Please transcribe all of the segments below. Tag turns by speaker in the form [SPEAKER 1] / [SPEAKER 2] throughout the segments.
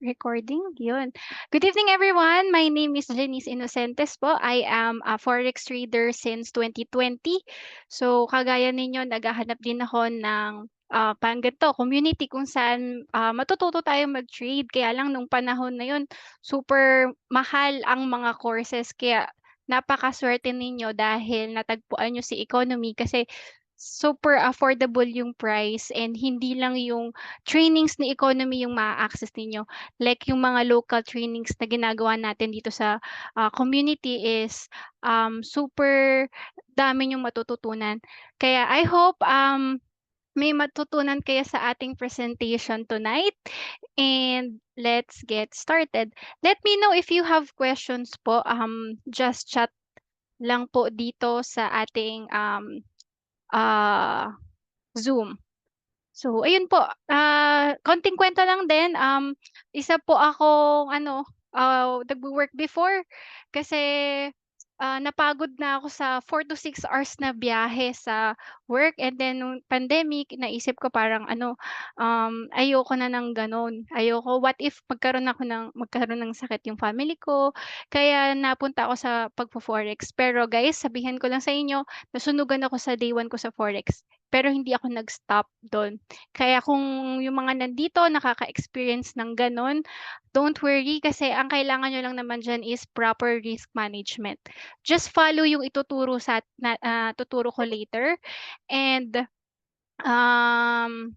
[SPEAKER 1] recording. Yun. Good evening, everyone. My name is Janice Inocentes po. I am a forex trader since 2020. So, kagaya ninyo, naghahanap din ako ng parang ganito, community kung saan matututo tayo mag-trade. Kaya lang nung panahon na yun, super mahal ang mga courses. Kaya napakaswerte ninyo dahil natagpuan nyo si Economy kasi super affordable yung price and hindi lang yung trainings ni economy yung ma-access ninyo. Like yung mga local trainings na ginagawa natin dito sa community is super dami yung matututunan. Kaya I hope may matutunan kayo sa ating presentation tonight and let's get started. Let me know if you have questions po. Just chat lang po dito sa ating ah Zoom. So, ayun po, konting kwento lang din, isa po akong ano, nagwo-work before kasi, napagod na ako sa 4 to 6 hours na biyahe sa work and then nung pandemic naisip ko parang ano, ayoko na ng gano'n. Ayoko, what if magkaroon ng sakit yung family ko, kaya napunta ako sa pagfo-forex. Pero guys, sabihin ko lang sa inyo, nasunugan ako sa day 1 ko sa forex, pero hindi ako nag-stop dun. Kaya kung yung mga nandito nakaka-experience ng gano'n, don't worry kasi ang kailangan niyo lang naman diyan is proper risk management. Just follow yung tuturo ko later and, um,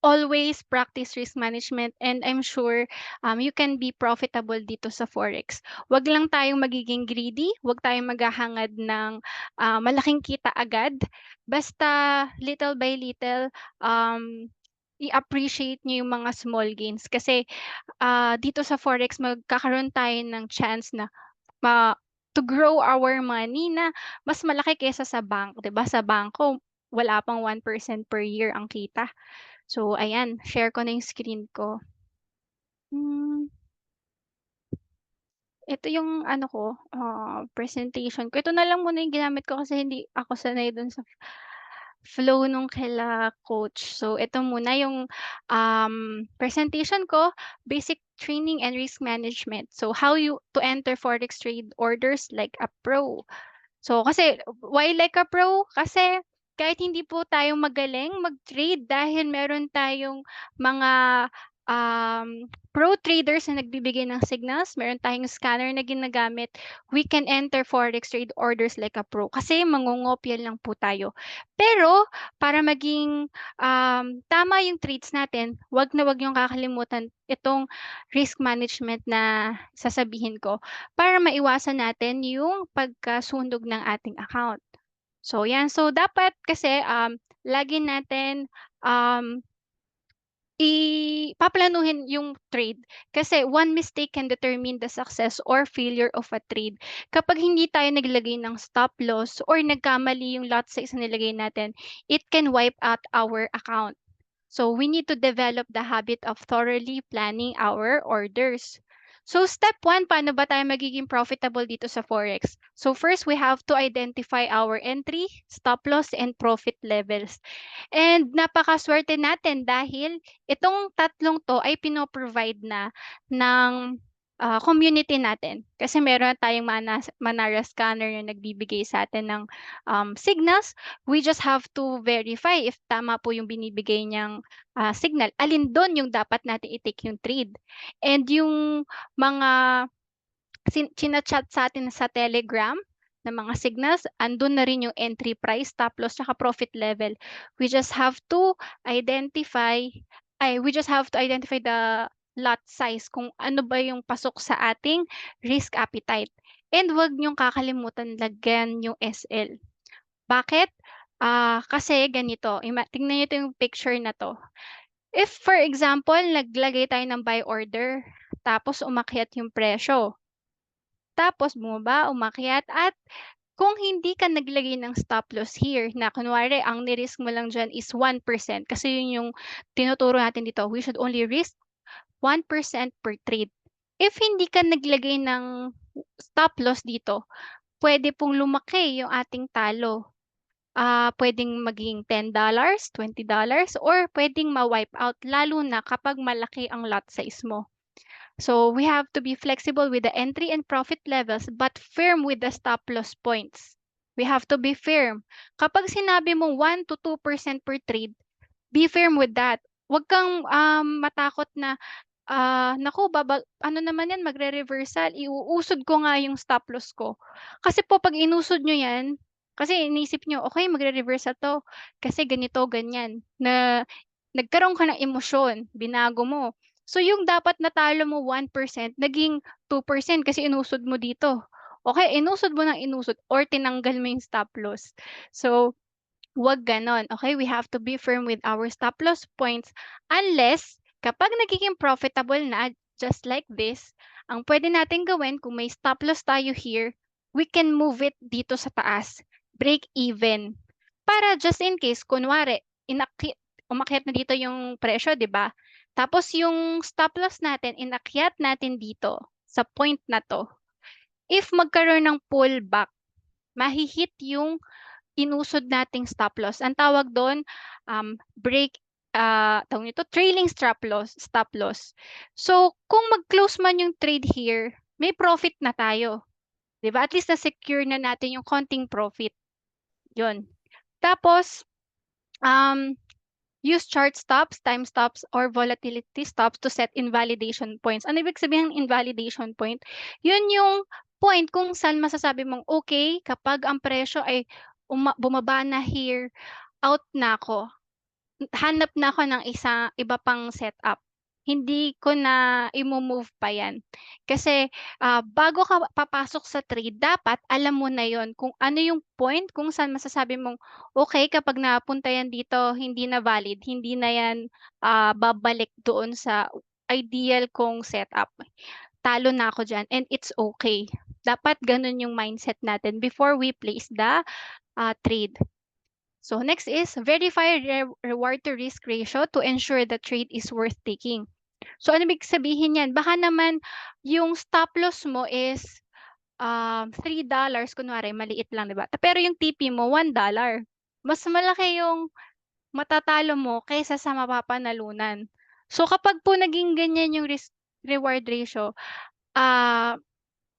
[SPEAKER 1] always practice risk management and I'm sure, you can be profitable dito sa forex. Wag lang tayong magiging greedy, wag tayong maghahangad ng, malaking kita agad. Basta little by little, i-appreciate niyo yung mga small gains kasi, dito sa forex magkakaroon tayo ng chance na ma to grow our money na mas malaki kaysa sa bank, 'di ba? Sa bangko wala pang 1% per year ang kita. So ayan, share ko na yung screen ko. Hmm, ito yung ano ko, presentation ko. Ito na lang muna yung ginamit ko kasi hindi ako sanay dun sa flow nung kila coach. So ito muna yung, presentation ko, basic training and risk management. So how you to enter forex trade orders like a pro. So, kasi why like a pro? Kasi kahit hindi po tayo magaling mag-trade dahil meron tayong mga pro traders na nagbibigay ng signals, meron tayong scanner na ginagamit, we can enter forex trade orders like a pro kasi mangungopia lang po tayo. Pero para maging tama yung trades natin, wag na wag yung kakalimutan itong risk management na sasabihin ko para maiwasan natin yung pagkasunog ng ating account. So, yan. So, dapat kasi lagi natin um, paplanuhin yung trade kasi one mistake can determine the success or failure of a trade. Kapag hindi tayo naglagay ng stop loss or nagkamali yung lot size na nilagay natin, it can wipe out our account. So we need to develop the habit of thoroughly planning our orders. So step 1, paano ba tayo magiging profitable dito sa Forex? So first, we have to identify our entry, stop loss, and profit levels. And napakaswerte natin dahil itong tatlong to ay pino-provide na ng community natin. Kasi meron tayong Manara scanner na nagbibigay sa atin ng signals. We just have to verify if tama po yung binibigay niyang signal. Alin doon yung dapat natin i-take yung trade. And yung mga chinachat sa atin sa Telegram na mga signals, andun na rin yung entry price, stop loss, tsaka profit level. We just have to identify, we just have to identify the lot size kung ano ba yung pasok sa ating risk appetite. And wag niyong kakalimutan lagyan yung SL. Bakit? Kasi ganito, tingnan niyo 'to yung picture na 'to. If for example, naglagay tayo ng buy order, tapos umakyat yung presyo, tapos bumaba, umakyat at kung hindi ka naglagay ng stop loss here na kunwari ang ni-risk mo lang diyan is 1% kasi yun yung tinuturo natin dito, we should only risk 1% per trade. If hindi ka naglagay ng stop loss dito, pwede pong lumaki yung ating talo. Puwedeng maging $10, $20 or puwedeng ma-wipe out lalo na kapag malaki ang lot size mo. So we have to be flexible with the entry and profit levels but firm with the stop loss points. We have to be firm. Kapag sinabi mo 1 to 2% per trade, be firm with that. Huwag kang matakot na naku ano naman 'yan magre-reversal, iuusod ko nga yung stop loss ko. Kasi po 'pag inusod niyo 'yan, kasi iniisip niyo, "Okey magre-reversal 'to kasi ganito, ganyan." Na nagkaroon ka ng emosyon, binago mo. So yung dapat natalo mo 1% naging 2% kasi inusod mo dito. Okey inusod mo ng inusod or tinanggal mo yung stop loss. So, 'wag gano'n, okey? We have to be firm with our stop loss points unless kapag nagiging profitable na, just like this, ang puwede nating gawin kung may stop loss tayo here, we can move it dito sa taas, break even. Para just in case, kunwari umakyat na dito yung presyo, 'di ba? Tapos yung stop loss natin inakyat natin dito sa point na 'to, if magkaroon ng pullback, mahi-hit yung inusod nating stop loss. Ang tawag dun, tawag nito, trailing stop loss. So, kung mag-close man yung trade here, may profit na tayo, 'di ba? At least na-secure na natin yung konting profit, yun. Tapos, um, use chart stops, time stops, or volatility stops to set invalidation points. Ano ibig sabihin ng invalidation point? Yun yung point kung saan masasabi mong, okay, kapag ang presyo ay bumaba na here, out na ako. Hanap na ako ng iba pang setup. Hindi ko na move pa 'yan. Kasi, bago ka papasok sa trade dapat alam mo na 'yon kung ano yung point kung saan masasabi mong, "Okey kapag napunta 'yan dito hindi na valid, hindi na 'yan, babalik doon sa ideal kong setup. Talo na ako diyan and it's okay." Dapat gano'n yung mindset natin before we place the, trade. So next is verify reward to risk ratio to ensure the trade is worth taking. So ano ibig sabihin niyan? Baka naman yung stop loss mo is $3 kunwari maliit lang 'di ba? Pero yung TP mo $1. Mas malaki yung matatalo mo kaysa sa mapapanalunan. So kapag po naging ganyan yung risk reward ratio, ah,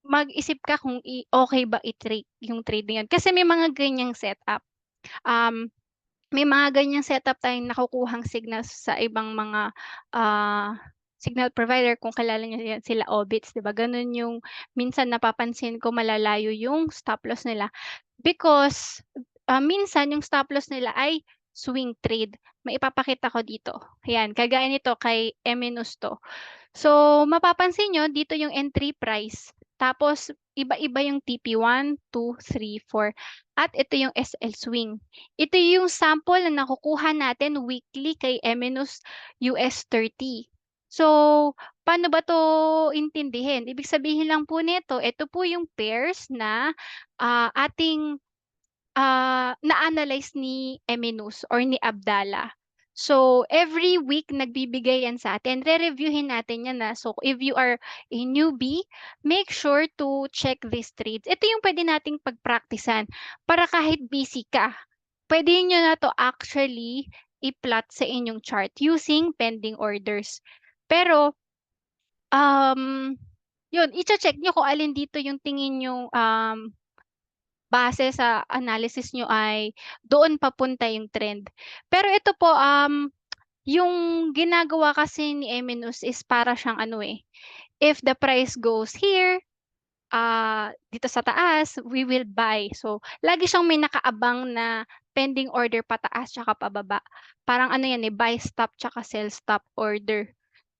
[SPEAKER 1] mag-isip ka kung okey ba i-trade yung trade na yun. Kasi may mga ganyang setup. Um, May mga ganyang setup tayong nakukuhang signals sa ibang mga, signal provider kung kilala niyo 'yan sila Obits 'di ba, gano'n yung minsan napapansin ko malalayo yung stop loss nila because, minsan yung stop loss nila ay swing trade. Maipapakita ko dito, ayan kagaya nito kay Eminus 'to. So, mapapansin niyo dito yung entry price, tapos iba-iba yung TP1, 2, 3, 4 at ito yung SL swing. Ito yung sample na nakukuha natin weekly kay Eminus US30. So, paano ba 'to intindihin? Ibig sabihin lang po nito, ito po yung pairs na, ating na-analyze ni Eminus or ni Abdallah. So, every week nagbibigay yan sa atin, re-reviewhin natin yan, So, if you are a newbie, make sure to check these trades. Ito yung puwede nating pagpraktisan para kahit busy ka, puwede niyo na 'to actually i-plot sa inyong chart using pending orders. Pero, yun iche-check niyo kung alin dito yung tingin niyong, base sa analysis niyo ay doon papunta yung trend. Pero ito po, yung ginagawa kasi ni Eminus is para siyang ano, if the price goes here, dito sa taas, we will buy. So, lagi siyang may nakaabang na pending order pataas tsaka pababa. Parang ano yan, buy stop tsaka sell stop order.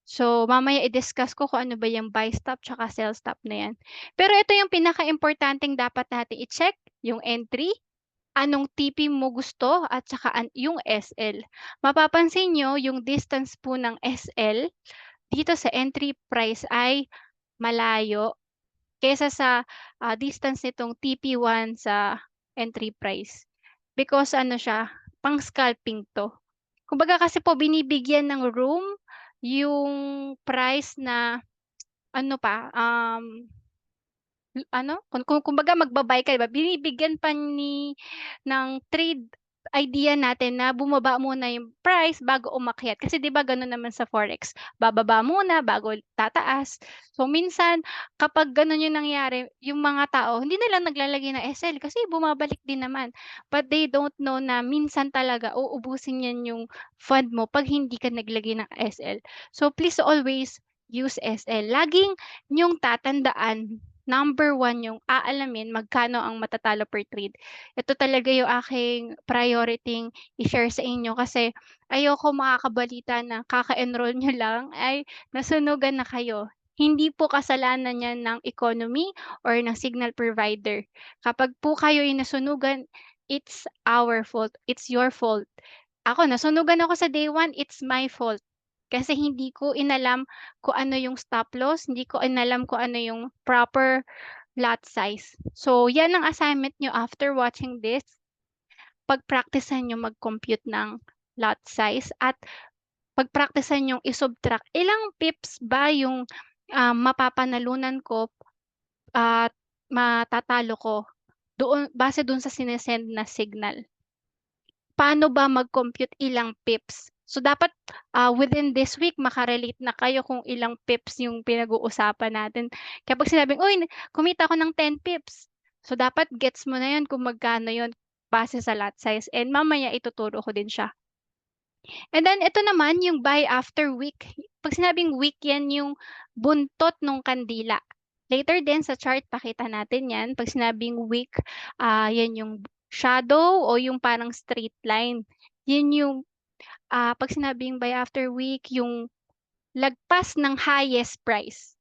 [SPEAKER 1] So, mamaya i-discuss ko kung ano ba yung buy stop tsaka sell stop na yan. Pero ito yung pinakaimportanteng dapat natin i-check, yung entry, anong TP mo gusto at saka yung SL. Mapapansin niyo yung distance po ng SL dito sa entry price ay malayo kaysa sa, distance nitong TP1 sa entry price. Because ano siya, pang-scalping 'to. Kumbaga kasi po binibigyan ng room yung price na ano pa, ano, kumbaga magba-buy ka 'di ba, binibigyan pa ng trade, idea natin na bumaba muna yung price bago umakyat. Kasi 'di ba gano'n naman sa forex, bababa muna bago tataas. So minsan kapag gano'n yung nangyari, yung mga tao hindi na lang naglalagay ng SL kasi bumabalik din naman. But they don't know na minsan talaga uubusin niyan yung fund mo 'pag hindi ka naglagay ng SL. So please always use SL. Laging niyong tatandaan, number one yung aalamin magkano ang matatalo per trade. Ito talaga yung aking priority i-share sa inyo kasi ayoko makakabalita na kaka-enroll niyo lang ay nasunugan na kayo. Hindi po kasalanan yan ng economy or ng signal provider. Kapag po kayo ay nasunugan, it's our fault. It's your fault. Ako, nasunugan ako sa day one, it's my fault. Kasi hindi ko inalam kung ano yung stop loss, hindi ko inalam kung ano yung proper lot size. So, yan ang assignment nyo after watching this. Pag-practicean nyo mag-compute ng lot size at pag-practicean yung i-subtract. Ilang pips ba yung mapapanalunan ko at matatalo ko doon, base doon sa sinesend na signal. Paano ba mag-compute ilang pips? So dapat within this week makarelate na kayo kung ilang pips yung pinag-uusapan natin. Kapag sinabing, uy, kumita ako ng 10 pips. So dapat gets mo na yun kung magkano yun base sa lot size. And mamaya ituturo ko din siya. And then ito naman yung buy after week. Pag sinabing week, yan yung buntot ng kandila. Later din sa chart, pakita natin yan. Pag sinabing week, yan yung shadow o yung parang straight line. Yan yung, pag sinabing buy after week, yung lagpas ng highest price.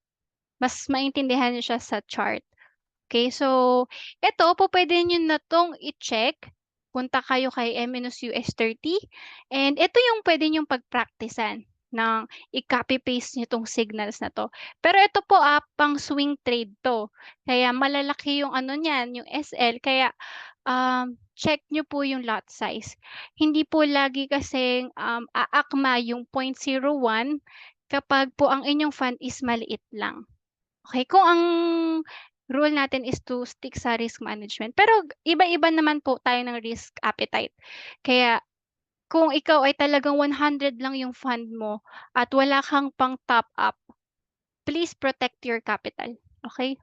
[SPEAKER 1] Mas maintindihan niyo siya sa chart. Okay, so ito po pwede niyo na 'tong i-check. Punta kayo kay M-US30 and ito yung pwede niyong pag-praktisan ng i-copy paste niyo 'tong signals na 'to. Pero ito po, pang swing trade 'to. Kaya malalaki yung ano niyan, yung SL kaya, check niyo po yung lot size. Hindi po lagi kasing, aakma yung 0.01 kapag po ang inyong fund is maliit lang. Okay, kung ang rule natin is to stick sa risk management. Pero iba-iba naman po tayo ng risk appetite. Kaya kung ikaw ay talagang 100 lang yung fund mo at wala kang pang top up, please protect your capital. Okay?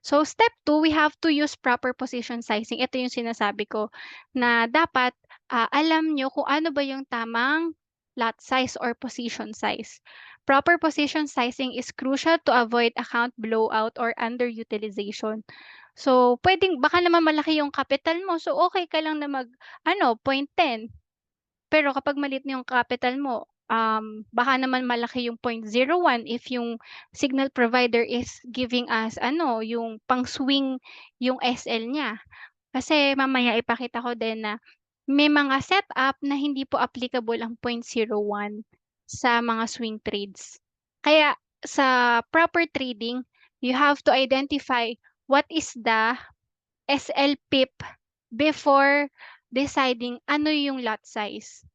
[SPEAKER 1] So step 2, we have to use proper position sizing. Ito yung sinasabi ko na dapat alam nyo kung ano ba yung tamang lot size or position size. Proper position sizing is crucial to avoid account blowout or underutilization. So, pwedeng baka naman malaki yung capital mo, so okay ka lang na point 0.10. Pero kapag maliit na yung capital mo, baka naman malaki yung 0.01 if yung signal provider is giving us yung pang-swing yung SL niya. Kasi mamaya ipakita ko din na may mga setup na hindi po applicable ang 0.01 sa mga swing trades. Kaya sa proper trading, you have to identify what is the SL pip before deciding ano yung lot size.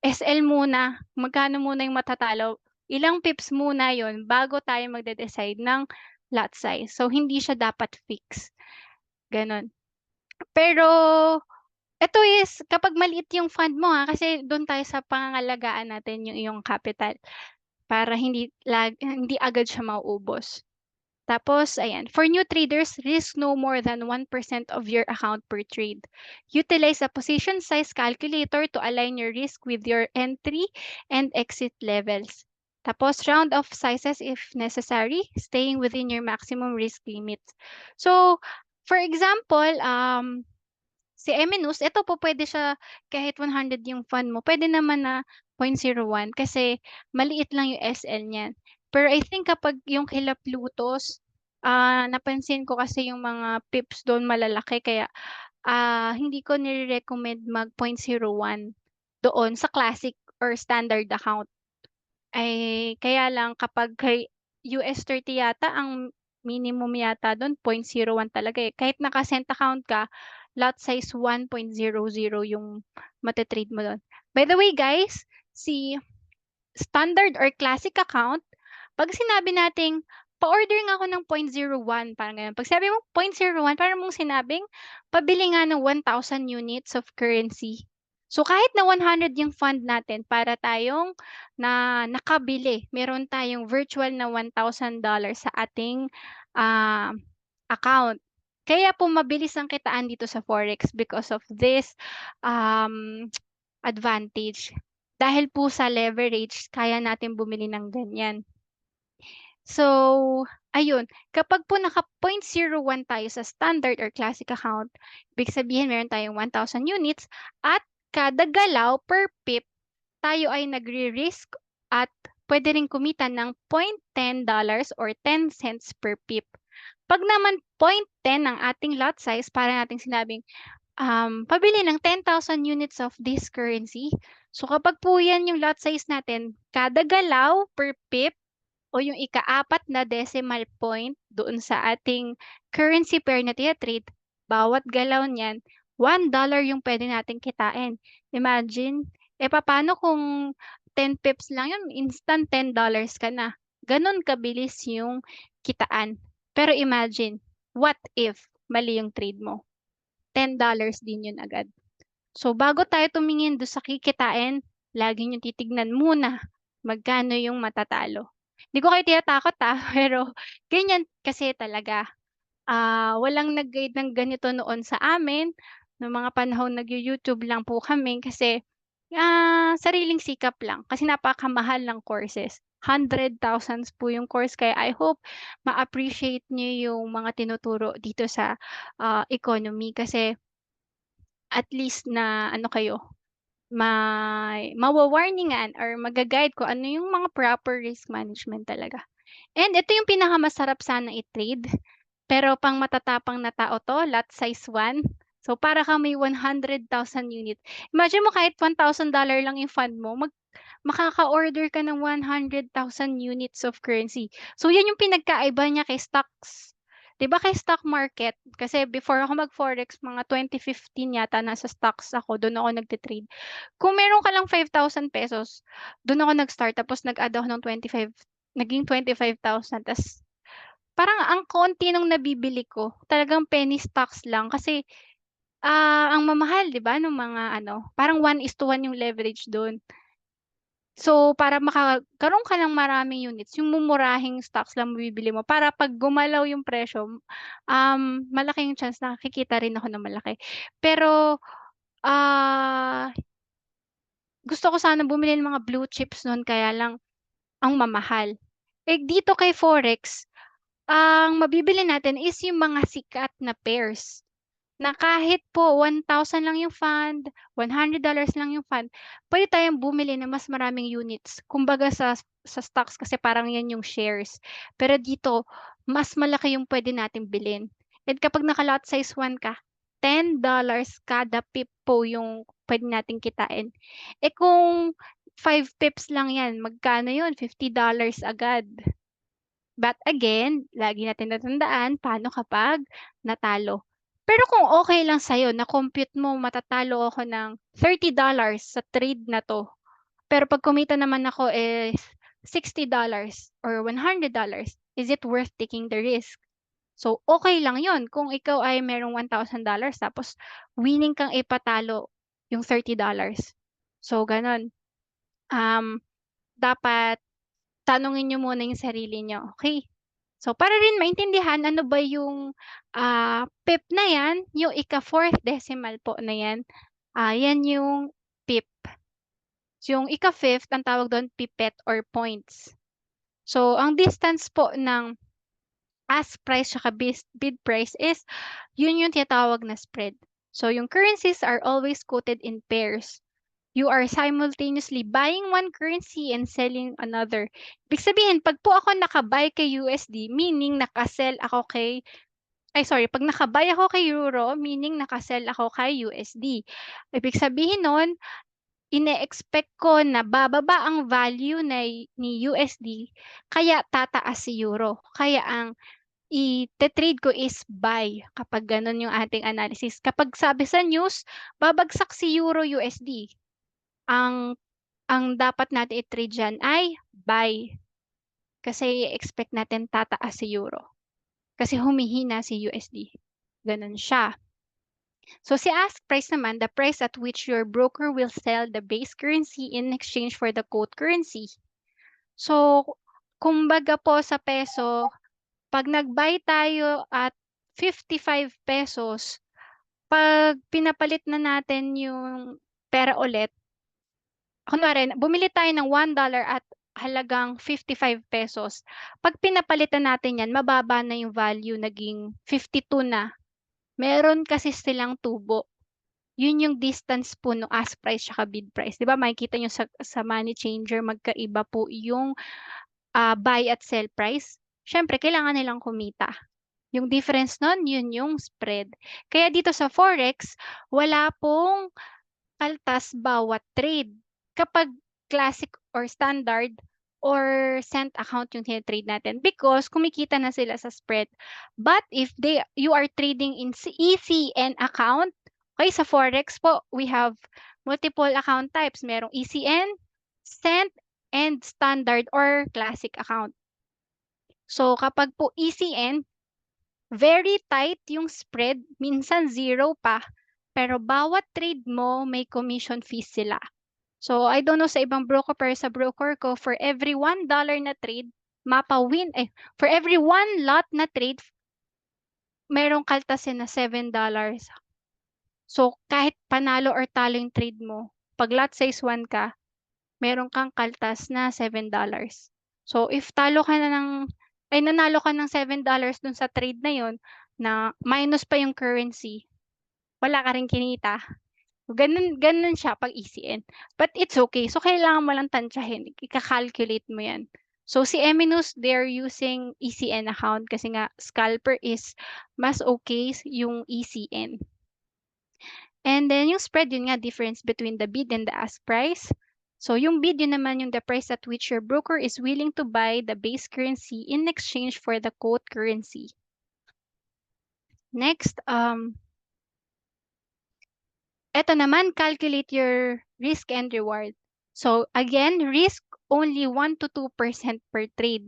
[SPEAKER 1] SL muna, magkano muna yung matatalo, ilang pips muna yon bago tayo magde-decide ng lot size. So, hindi siya dapat fix. Ganon. Pero, ito is kapag maliit yung fund mo kasi doon tayo sa pangangalagaan natin yung iyong capital para hindi agad siya mauubos. Tapos, ayan, for new traders, risk no more than 1% of your account per trade. Utilize a position size calculator to align your risk with your entry and exit levels. Tapos, round off sizes if necessary, staying within your maximum risk limits. So, for example, si Eminus, ito po pwede siya kahit 100 yung fund mo, pwede naman na 0.01 kasi maliit lang yung SL niyan. Pero I think kapag yung kila Plutos, napansin ko kasi yung mga pips doon malalaki kaya hindi ko nire-recommend mag 0.01 doon sa classic or standard account. Ay kaya lang kapag kay US30 yata ang minimum yata dun 0.01 talaga, eh. Kahit naka-cent account ka, lot size 1.00 yung mate-trade mo dun. By the way guys, si standard or classic account, 'pag sinabi nating pa-order nga ako ng 0.01 parang gano'n. 'Pag sinabi mong 0.01 parang mong sinabing pabili nga ng 1,000 units of currency. So, kahit na 100 yung fund natin para tayong nakabili, meron tayong virtual na $1,000 sa ating, ah, account. Kaya po mabilis ang kitaan dito sa forex because of this, um, advantage. Dahil po sa leverage kaya natin bumili ng ganyan. So, ayun, kapag po naka 0.01 tayo sa standard or classic account, ibig sabihin meron tayong 1,000 units at kada galaw per pip tayo ay nagre-risk at puwede ring kumita ng $0.10 or 10 cents per pip. 'Pag naman 0.10 ang ating lot size, para nating sinabing, pabili ng 10,000 units of this currency. So, kapag po 'yan yung lot size natin, kada galaw per pip o yung ikaapat na decimal point doon sa ating currency pair na tina-trade, bawat galaw niyan, $1 yung puwede nating kitain. Imagine, papaano kung 10 pips lang yun, instant $10 ka na. Gano'n kabilis yung kitaan. Pero imagine, what if mali yung trade mo? $10 din yun agad. So, bago tayo tumingin dun sa kikitain, lagi niyong titignan muna magkano yung matatalo. Hindi ko kayo tinatakot, pero ganyan kasi talaga. Walang nag-guide ng ganito noon sa amin, nung mga panahong nagyu-YouTube lang po kami kasi, sariling sikap lang kasi napakamahal ng courses. Hundred thousands po yung course kaya I hope ma-appreciate niyo yung mga tinuturo dito sa, economy kasi at least na ano kayo, mawa-warningan or maga-guide kung ano yung mga proper risk management talaga. And ito yung pinakamasarap sana i-trade, pero pang matatapang na tao 'to, lot size 1. So, para kang may 100,000 unit. Imagine mo kahit $1,000 lang yung fund mo, makaka-order ka ng 100,000 units of currency. So, yan yung pinagkaiba niya kay stocks. 'Di ba kay stock market, kasi before ako mag-forex mga 2015 yata nasa stocks ako, dun ako nagte-trade. Kung meron ka lang ₱5,000, dun ako nag-start tapos nag-add ako ng 25, naging 25,000 ta's parang ang konti nung nabibili ko, talagang penny stocks lang kasi, ang mamahal 'di ba nung mga ano, parang 1:1 yung leverage dun. So, para makakaroon ka ng maraming units, yung mumurahing stocks lang mabibili mo para 'pag gumalaw yung presyo, malaking chance na kikita rin ako ng malaki. Pero, ah, gusto ko sanang bumili ng mga blue chips nun kaya lang ang mamahal. Dito kay forex, ang mabibili natin is yung mga sikat na pairs. Na kahit po 1,000 lang yung fund, $100 lang yung fund, puwede tayong bumili ng mas maraming units. Kumbaga sa stocks kasi parang 'yan yung shares. Pero dito, mas malaki yung puwede nating bilhin. And kapag naka-lot size 1 ka, $10 kada pip po yung puwede nating kitain. Kung 5 pips lang 'yan, magkano yun, $50 agad. But again, lagi natin tatandaan paano kapag natalo. Pero kung okey lang sa'yo na-compute mo matatalo ako ng $30 sa trade na 'to, pero 'pag kumita naman ako is $60 or $100, is it worth taking the risk? So, okey lang yun kung ikaw ay merong $1,000 tapos willing kang ipatalo yung $30. So, gano'n. Dapat tanungin niyo muna yung sarili niyo, okey? So, para rin maintindihan ano ba yung, pip na 'yan, yung ika-4th decimal po na 'yan, 'yan yung pip. Yung ika-5th ang tawag dun pipet or points. So, ang distance po ng ask price tsaka bid price is yun yung tinatawag na spread. So, yung currencies are always quoted in pairs. You are simultaneously buying one currency and selling another. Ibig sabihin 'pag po ako naka-buy kay USD, meaning naka-sell ako kay, ay sorry, 'pag naka-buy ako kay euro, meaning naka-sell ako kay USD. Ibig sabihin nun, ine-expect ko na bababa ang value ni USD, kaya tataas si euro. Kaya ang ite-trade ko is buy kapag gano'n yung ating analysis. Kapag sabi sa news, babagsak si euro USD, ang ang dapat natin i-trade diyan ay buy. Kasi expect natin tataas si euro. Kasi humihina si USD. Ganun siya. So si ask price naman, the price at which your broker will sell the base currency in exchange for the quote currency. So, kumbaga po sa peso, pag nag-buy tayo at 55 pesos, pag pinapalit na natin yung pera ulit, kunwari, bumili tayo ng $1 at halagang 55 pesos. Pag pinapalitan natin yan, mababa na yung value, naging 52 na. Meron kasi silang tubo. Yun yung distance po no ask price tsaka bid price. 'Di ba makikita nyo sa money changer, magkaiba po yung buy at sell price. Siyempre, kailangan nilang kumita. Yung difference nun, yun yung spread. Kaya dito sa Forex, wala pong kaltas bawat trade. Kapag classic or standard or cent account yung trade natin because kumikita na sila sa spread. But if you are trading in ECN account, okay, sa Forex po, we have multiple account types. Merong ECN, cent, and standard or classic account. So kapag po ECN, very tight yung spread, minsan zero pa, pero bawat trade mo may commission fees sila. So I don't know sa ibang broker, pero sa broker ko, for every $1 na trade, for every one lot na trade, merong kaltasin na $7. So kahit panalo or talo yung trade mo, pag lot size 1 ka, meron kang kaltas na $7. So if nanalo ka ng $7 dun sa trade na yon na minus pa yung currency, wala ka rin kinita. Ganun siya pag ECN. But it's okay. So kailangan mo lang tansyahin, ika-calculate mo yan. So si Eminus, they're using ECN account kasi nga scalper is mas okay yung ECN. And then yung spread, yun nga, difference between the bid and the ask price. So yung bid, yun naman yung the price at which your broker is willing to buy the base currency in exchange for the quote currency. Next, eto naman, calculate your risk and reward. So again, risk only 1 to 2% per trade.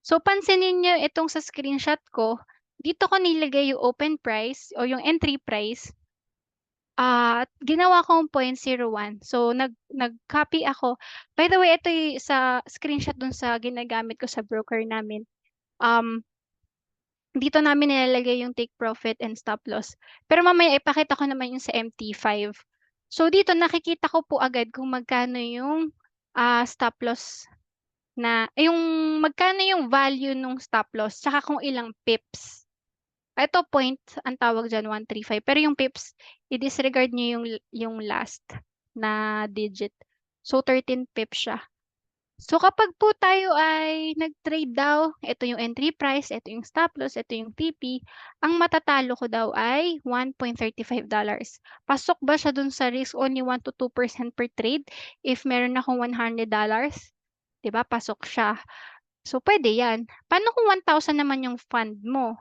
[SPEAKER 1] So pansinin nyo itong sa screenshot ko, dito ko nilagay yung open price o yung entry price. Ginawa kong 0.01. So, nag-copy ako. By the way, ito yung sa screenshot dun sa ginagamit ko sa broker namin. Dito namin nilalagay yung take profit and stop loss. Pero mamaya ipakita ko naman yung sa MT5. So, dito nakikita ko po agad kung magkano yung stop loss yung magkano yung value nung stop loss, tsaka kung ilang pips. Ito point, ang tawag dyan, 135. Pero yung pips, i-disregard nyo yung last na digit. So, 13 pips siya. So, kapag po tayo ay nag-trade daw, ito yung entry price, ito yung stop loss, ito yung TP, ang matatalo ko daw ay $1.35. Pasok ba siya dun sa risk only 1 to 2% per trade? If meron akong $100, diba, pasok siya. So, pwede yan. Paano kung 1,000 naman yung fund mo?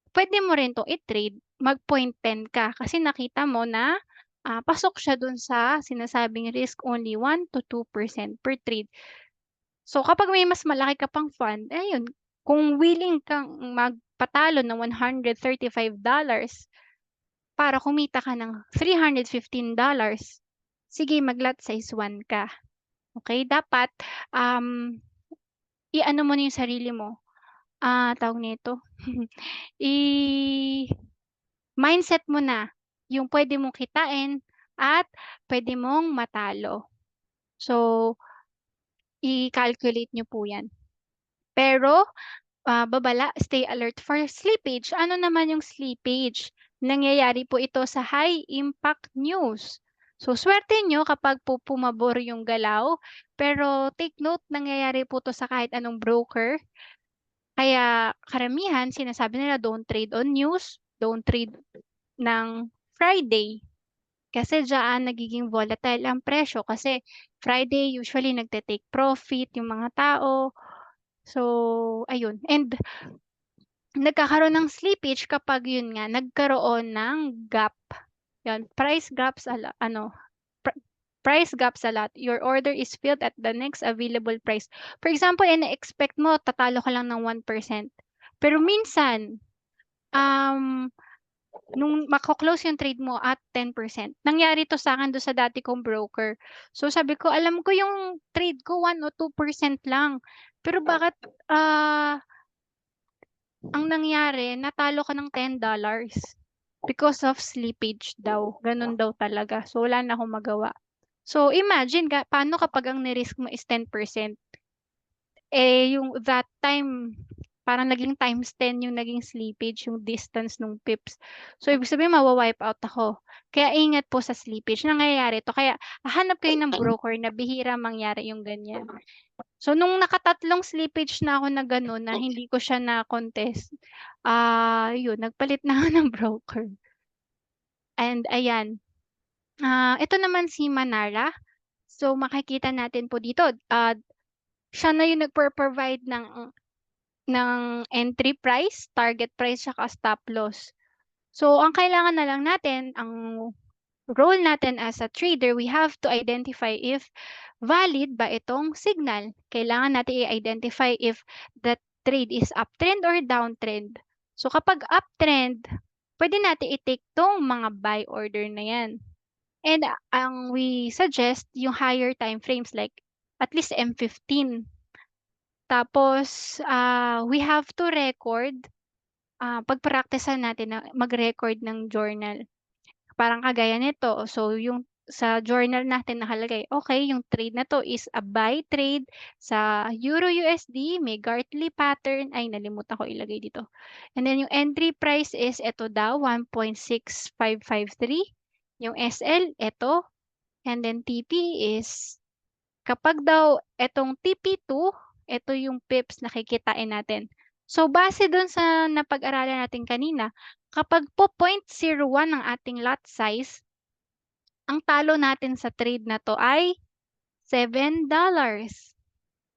[SPEAKER 1] Pwede mo rin 'tong i-trade, mag 0.10 ka kasi nakita mo na, pasok siya dun sa sinasabing risk only 1 to 2% per trade. So, kapag may mas malaki ka pang fund, ayun, kung willing kang magpatalo ng $135 para kumita ka ng $315, sige mag-lot size 1 ka. Okay, dapat, i-ano mo na yung sarili mo, tawag nito, mindset mo na yung pwede mong kitain at pwede mong matalo. So, i-calculate nyo po yan. Pero, babala, stay alert for slippage. Ano naman yung slippage? Nangyayari po ito sa high impact news. So, swerte nyo kapag po pumabor yung galaw. Pero take note, nangyayari po to sa kahit anong broker. Kaya karamihan, sinasabi nila, don't trade on news, don't trade ng Friday. Kasi diyan nagiging volatile ang presyo kasi Friday usually nagte-take profit yung mga tao. So, ayun. And nagkakaroon ng slippage kapag yun nga, nagkaroon ng gap. Yan, price gaps, price gaps a lot. Your order is filled at the next available price. For example, ina-expect mo tatalo ka lang ng 1%. Pero minsan, um, nung mako-close yung trade mo at 10%. Nangyari to sa'kin dun sa dati kong broker. So sabi ko, alam ko yung trade ko 1 o 2% lang. Pero bakit ang nangyari natalo ka ng $10 because of slippage daw, ganun daw talaga. So wala na akong magawa. So imagine paano kapag ang ni-risk mo is 10%, eh yung that time parang naging times 10 yung naging slippage, yung distance nung pips. So ibig sabihin mawa-wipe out ako. Kaya ingat po sa slippage. Nangyayari to. Kaya hanap kayo ng broker na bihira mangyari yung ganyan. So nung nakatatlong slippage na ako na gano'n na hindi ko siya na-contest, yun nagpalit na ako ng broker. And ayan, ito naman si Manara. So makikita natin po dito, siya na yung nagpo-provide ng entry price, target price, tsaka stop loss. So ang kailangan na lang natin, ang role natin as a trader, we have to identify if valid ba itong signal. Kailangan natin i-identify if the trade is uptrend or downtrend. So kapag uptrend, pwede natin i-take tong mga buy order na yan. And ang we suggest, yung higher time frames like at least M15. Tapos, we have to record, pagpraktisan natin na mag-record ng journal. Parang kagaya nito, so yung sa journal natin nakalagay, okay, yung trade na to is a buy trade sa Euro USD, may Gartley pattern, ay nalimutan ko ilagay dito. And then yung entry price is ito daw, 1.6553. Yung SL, ito. And then TP is, kapag daw etong TP2, ito yung pips na kikitain natin. So, base dun sa napag-aralan natin kanina, kapag po 0.01 ang ating lot size, ang talo natin sa trade na to ay $7.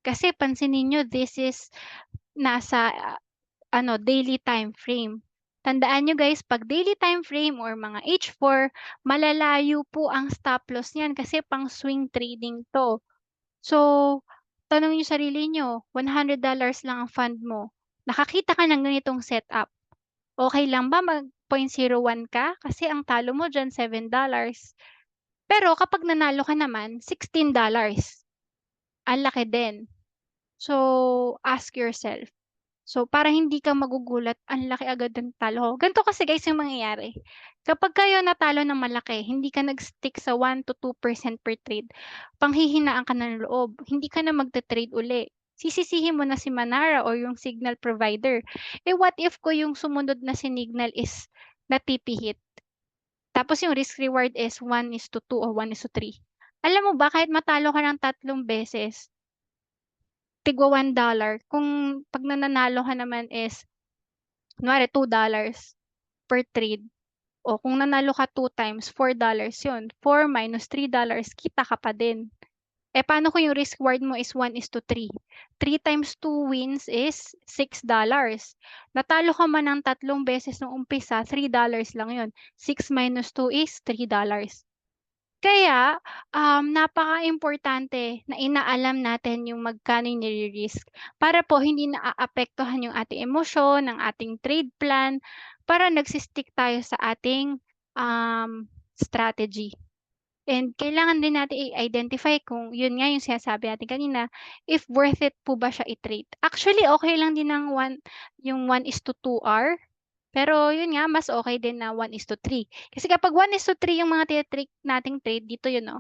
[SPEAKER 1] Kasi pansinin nyo, this is nasa daily time frame. Tandaan nyo guys, pag daily time frame or mga H4, malalayo po ang stop loss niyan kasi pang swing trading to. So, tanong niyo sarili niyo, $100 lang ang fund mo. Nakakita ka ng ganitong setup. Okay lang ba mag 0.01 ka? Kasi ang talo mo diyan $7. Pero kapag nanalo ka naman, $16. Ang laki din. So, ask yourself. So, para hindi ka magugulat, ang laki agad ng talo ko. Ganito kasi guys yung mangyayari. Kapag kayo natalo ng malaki, hindi ka nag-stick sa 1 to 2% per trade, panghihinaan ka ng loob. Hindi ka na magte-trade uli. Sisisihin mo na si Manara or yung signal provider. Eh what if ko yung sumunod na signal is na TP hit? Tapos yung risk reward is 1:2 o 1:3. Alam mo ba, kahit matalo ka ng 3 beses, tigwa $1, kung pag nananalo ka naman is kunwari $2 per trade, o kung nanalo ka 2 times, $4 yun. 4 minus $3, kita ka pa din. Eh, paano kung yung risk reward mo is 1:3? 3 times 2 wins is $6. Natalo ka man ng 3 beses nung umpisa, $3 lang yun. 6 minus 2 is $3. Kaya, napakaimportante na inaalam natin yung magkano yung nire-risk para po hindi naaapektuhan yung ating emosyon, ang ating trade plan, para nagsi-stick tayo sa ating, strategy. And kailangan din natin i-identify kung yun nga yung sinasabi natin kanina, if worth it po ba siya i-trade. Actually, okay lang din yung 1:2 pero yun nga, mas okay din na 1:3. Kasi kapag 1:3 yung mga tina-take nating trade, dito yun,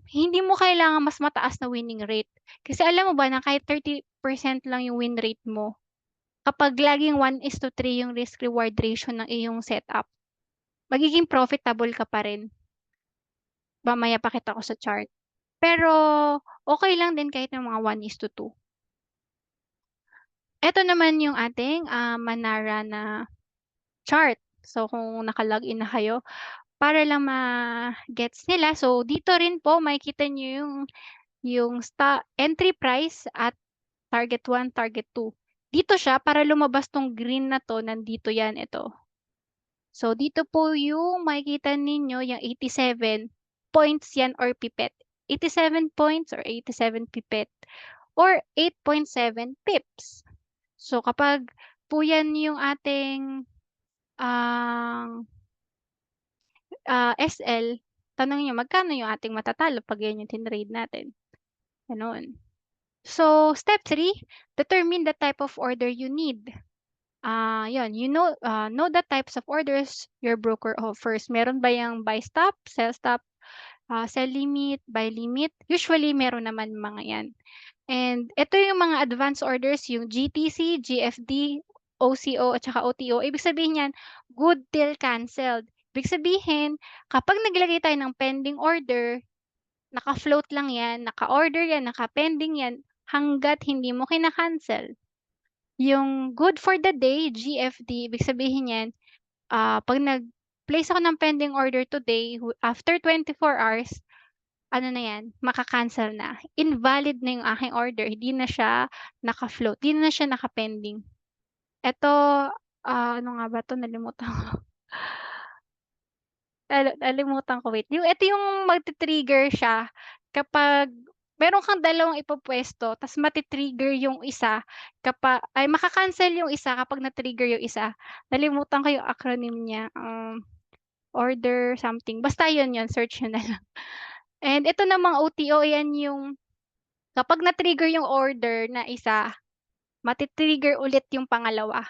[SPEAKER 1] hindi mo kailangan mas mataas na winning rate. Kasi alam mo ba na kahit 30% lang yung win rate mo, kapag laging 1:3 yung risk reward ratio ng iyong setup, magiging profitable ka pa rin. Mamaya pakita ko sa chart. Pero okay lang din kahit yung mga 1:2. Eto naman yung ating, Manara na chart. So kung naka-login na kayo, para lang ma-gets nila. So dito rin po makikita niyo yung entry price at target 1, target 2. Dito siya para lumabas 'tong green na 'to, nandito 'yan, ito. So dito po yung makikita ninyo yung 87. points yan or pipet. 87 points or 87 pipet or 8.7 pips. So kapag po yan yung ating ang SL, tanong niyo magkano yung ating matatalo 'pag yan yung tinrade natin, gano'n. So, step 3, determine the type of order you need. 'Yun, know the types of orders your broker offers. Meron ba yang buy stop, sell stop, sell limit, buy limit? Usually meron naman mga 'yan. And ito yung mga advance orders, yung GTC, GFD, OCO at saka OTO. Ibig sabihin niyan, good till canceled. Ibig sabihin, kapag naglagay tayo ng pending order, naka-float lang yan, naka-order yan, naka-pending yan, hangga't hindi mo kina-cancel. Yung good for the day, GFD, ibig sabihin niyan, 'pag nag-place ako ng pending order today, after 24 hours, ano na 'yan, maka-cancel na. Invalid na yung aking order, hindi na siya naka-float, hindi na siya naka-pending. Eto, ano nga ba 'to, nalimutan ko. Nalimutan ko, wait. Ito yung magti-trigger siya kapag meron kang dalawang ipupuwesto ta's mati-trigger yung isa maka-cancel yung isa kapag na-trigger yung isa. Nalimutan ko yung acronym niya, order something, basta yun, search niyo na lang. And ito namang OTO, yan yung kapag na-trigger yung order na isa, mati-trigger ulit yung pangalawa.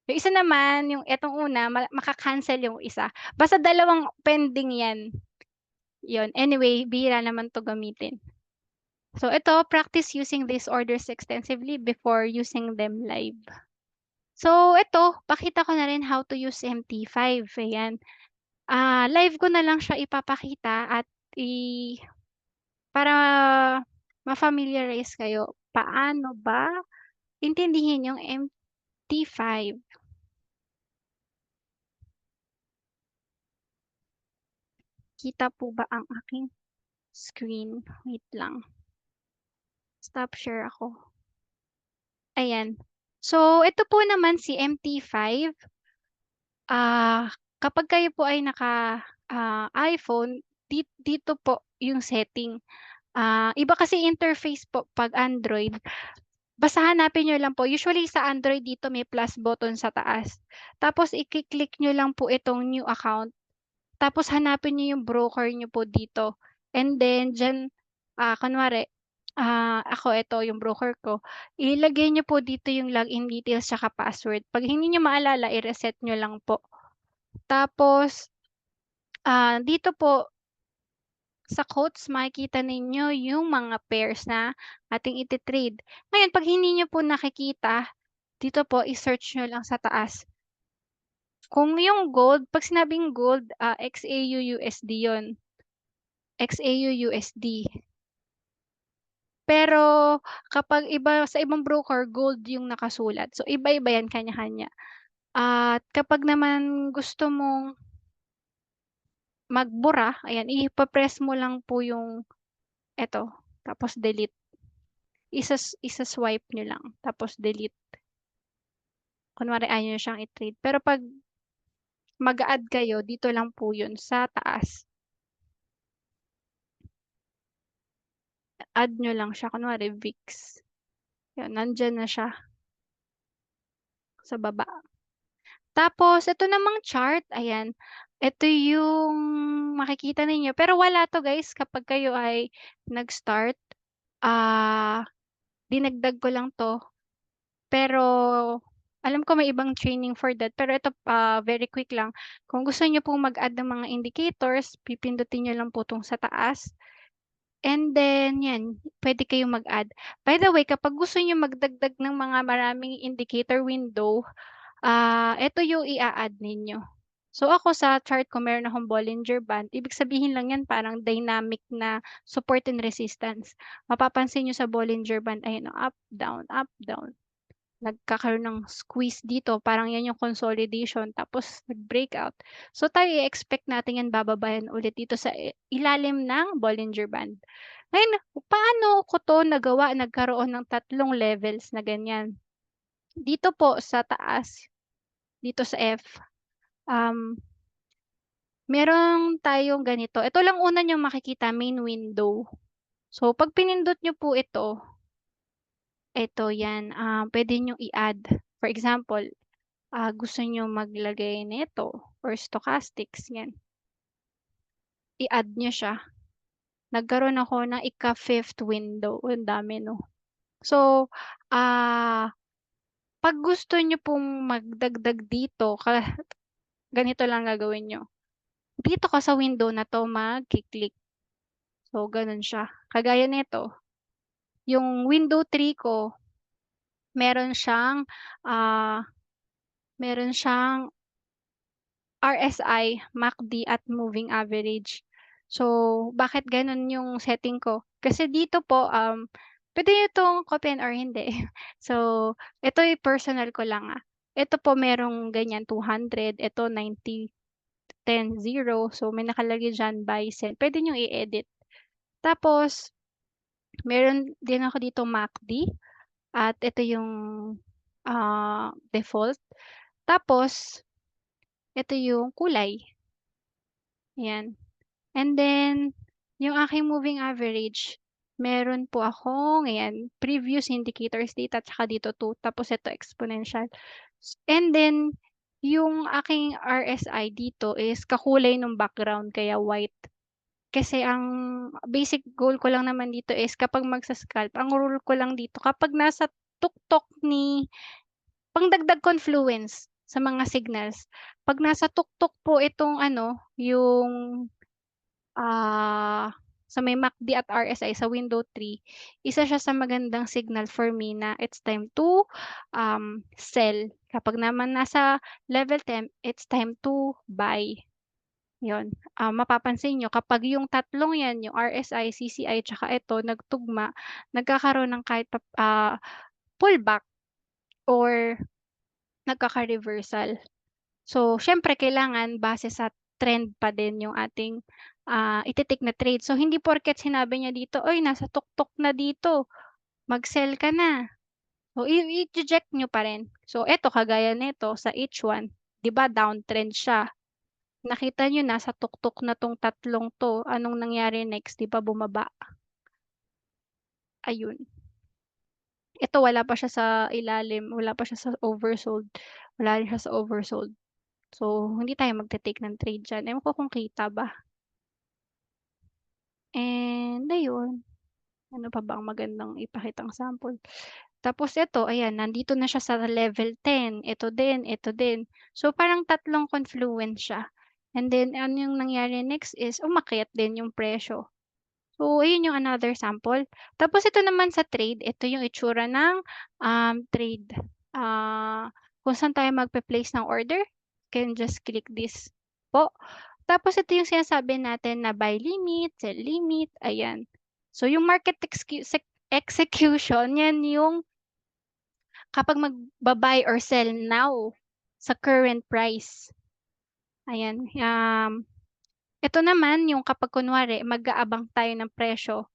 [SPEAKER 1] Yung isa naman, yung etong una, maka-cancel yung isa. Basta dalawang pending yan. Yun, anyway, bihira naman 'to gamitin. So ito, practice using these orders extensively before using them live. So ito, pakita ko na rin how to use MT5, ayan. Live ko na lang siya ipapakita at para ma-familiarize kayo, paano ba intindihin yung MT5. Kita po ba ang aking screen? Wait lang. Stop share ako. Ayan. So, ito po naman si MT5. Kapag kayo po ay iPhone, dito po yung setting. Iba kasi interface po 'pag Android. Basta hanapin niyo lang po, usually sa Android dito may plus button sa taas. Tapos iki-click niyo lang po itong new account. Tapos hanapin niyo yung broker niyo po dito. And then diyan, kunwari, ako ito yung broker ko, ilagay niyo po dito yung login details tsaka password. 'Pag hindi niyo maalala, i-reset niyo lang po. Tapos, dito po sa quotes makikita ninyo yung mga pairs na ating iti-trade. Ngayon 'pag hindi niyo po nakikita, dito po i-search niyo lang sa taas. Kung yung gold, 'pag sinabing gold, XAU-USD yun, XAU-USD. Pero kapag sa ibang broker, gold yung nakasulat. So iba-iba yan kanya-kanya. At kapag naman gusto mong magbura, ayan, ipa-press mo lang po yung eto, tapos delete. Isa-swipe niyo lang, tapos delete. Kunwari ayaw niyo siyang i-trade. Pero 'pag mag-a-add kayo, dito lang po yun sa taas. Add niyo lang siya, kunwari VIX. Yan, nandiyan na siya sa baba. Tapos ito namang chart, ayan. Ito yung makikita ninyo. Pero wala 'to guys kapag kayo ay nag-start. Dinagdag ko lang 'to. Pero alam ko may ibang training for that. Pero ito, very quick lang. Kung gusto niyo pong mag-add ng mga indicators, pipindutin niyo lang po 'tong sa taas. And then 'yan, puwede kayong mag-add. By the way, kapag gusto niyo magdagdag ng mga maraming indicator window, eto yung i-a-add ninyo. So ako sa chart ko meron akong Bollinger Band, ibig sabihin lang yan parang dynamic na support and resistance. Mapapansin niyo sa Bollinger Band, ayan o, up, down. Nagkakaroon ng squeeze dito, parang yan yung consolidation tapos nag-breakout. So tayo i-expect natin yan bababayan ulit dito sa ilalim ng Bollinger Band. Ngayon, paano ko 'to nagawa, nagkaroon ng 3 levels na ganyan? Dito po sa taas, dito sa F, um, Meron tayong ganito, ito lang una niyong makikita, main window. So 'pag pinindot niyo po ito 'yan, puwede niyong i-add. For example, gusto niyo maglagay nito or stochastics 'yan, i-add niyo siya. Nagkaroon ako ng ika-5th window, ang dami 'no. So, ah, 'pag gusto niyo pong magdagdag dito ganito lang gagawin niyo. Dito ka sa window na 'to magki-click. So gano'n siya. Kagaya nito, yung window 3 ko meron siyang, ah, meron siyang RSI, MACD at moving average. So, bakit gano'n yung setting ko? Kasi dito po, puwede niyo 'tong kopyahin or hindi. So, ito yung personal ko lang, Ito po merong ganyan 200, ito 90, 10, 0. So, may nakalagay diyan buy, sell. Puwede niyong i-edit. Tapos meron din ako ditong MACD at ito yung, default. Tapos ito yung kulay, ayan. And then yung aking moving average, meron po akong ayan, previous indicators data tsaka dito 2 tapos ito exponential. And then yung aking RSI dito is kakulay nung background kaya white. Kasi ang basic goal ko lang naman dito is kapag magsa-scalp, ang rule ko lang dito kapag nasa tuktok ni pangdagdag confluence sa mga signals. 'Pag nasa tuktok po itong ano, yung, sa may MACD at RSI sa window 3, isa siya sa magandang signal for me na it's time to, sell. Kapag naman nasa level 10, it's time to buy. 'Yun, mapapansin niyo kapag yung tatlong 'yan, yung RSI, CCI, tsaka ito nagtugma, nagkakaroon ng kahit pullback or nagkaka-reversal. So, siyempre kailangan base sa trend pa din yung ating, ite-take na trade. So, hindi porket sinabi niya dito, "Uy, nasa tuktok na dito, mag-sell ka na." So, i-che-check niyo pa rin. So, eto kagaya nito sa H1, 'di ba downtrend siya. Nakita niyo nasa tuktok na 'tong tatlong 'to, anong nangyari next, 'di ba bumaba, ayun. Ito wala pa siya sa ilalim, wala pa siya sa oversold, wala rin siya sa oversold. So, hindi tayo magte-take ng trade diyan, ewan ko kung kita ba. And ayun, ano pa ba ang magandang ipakitang sample. Tapos ito ayan, nandito na siya sa level 10, ito din. So, parang tatlong confluence siya. And then ano yung nangyari next is umakyat din yung presyo. So, ayun yung another sample. Tapos ito naman sa trade, ito yung itsura ng, trade. Kung saan tayo magpe-place ng order, can just click this po. Tapos ito yung sinasabi natin na buy limit, sell limit, ayan. So, yung market execution, yan yung kapag magba-buy or sell now sa current price. Ayan, ito naman yung kapag kunwari mag-aabang tayo ng presyo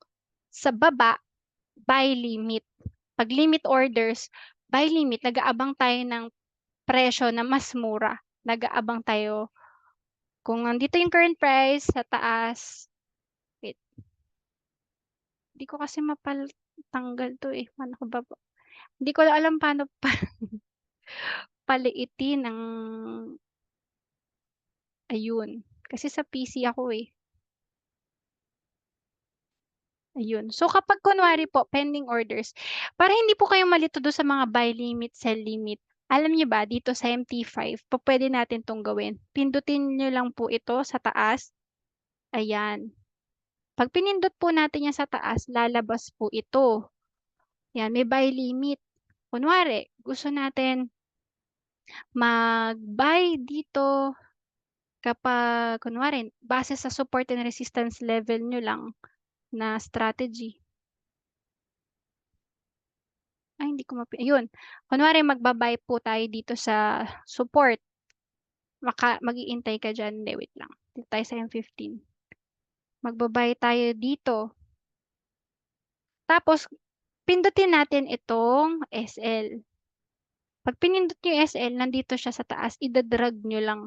[SPEAKER 1] sa baba, buy limit. 'Pag limit orders, buy limit, nag-aabang tayo ng presyo na mas mura. Nag-aabang tayo kung nandito yung current price sa taas, wait, di ko kasi tanggal 'to, eh, paano ko ba hindi ko alam paano paliitin ang ayun. Kasi sa PC ako, eh, ayun. So, kapag kunwari po pending orders, para hindi po kayo malito dun sa mga buy limit, sell limit, alam niyo ba dito sa MT5 pupuwede natin 'tong gawin. Pindutin niyo lang po ito sa taas, ayan. 'Pag pinindot po natin 'yan sa taas, lalabas po ito. 'Yan, may buy limit. Kunwari gusto natin mag-buy dito kapag kunwari base sa support and resistance level niyo lang na strategy. Ay, hindi ko ayun. Kunwari magba-buy po tayo dito sa support, mag-iintay ka diyan, hindi wait lang, dito tayo sa M15. Magba-buy tayo dito, tapos pindutin natin itong SL. 'Pag pinindot niyo yung SL, nandito siya sa taas, ida-drag niyo lang.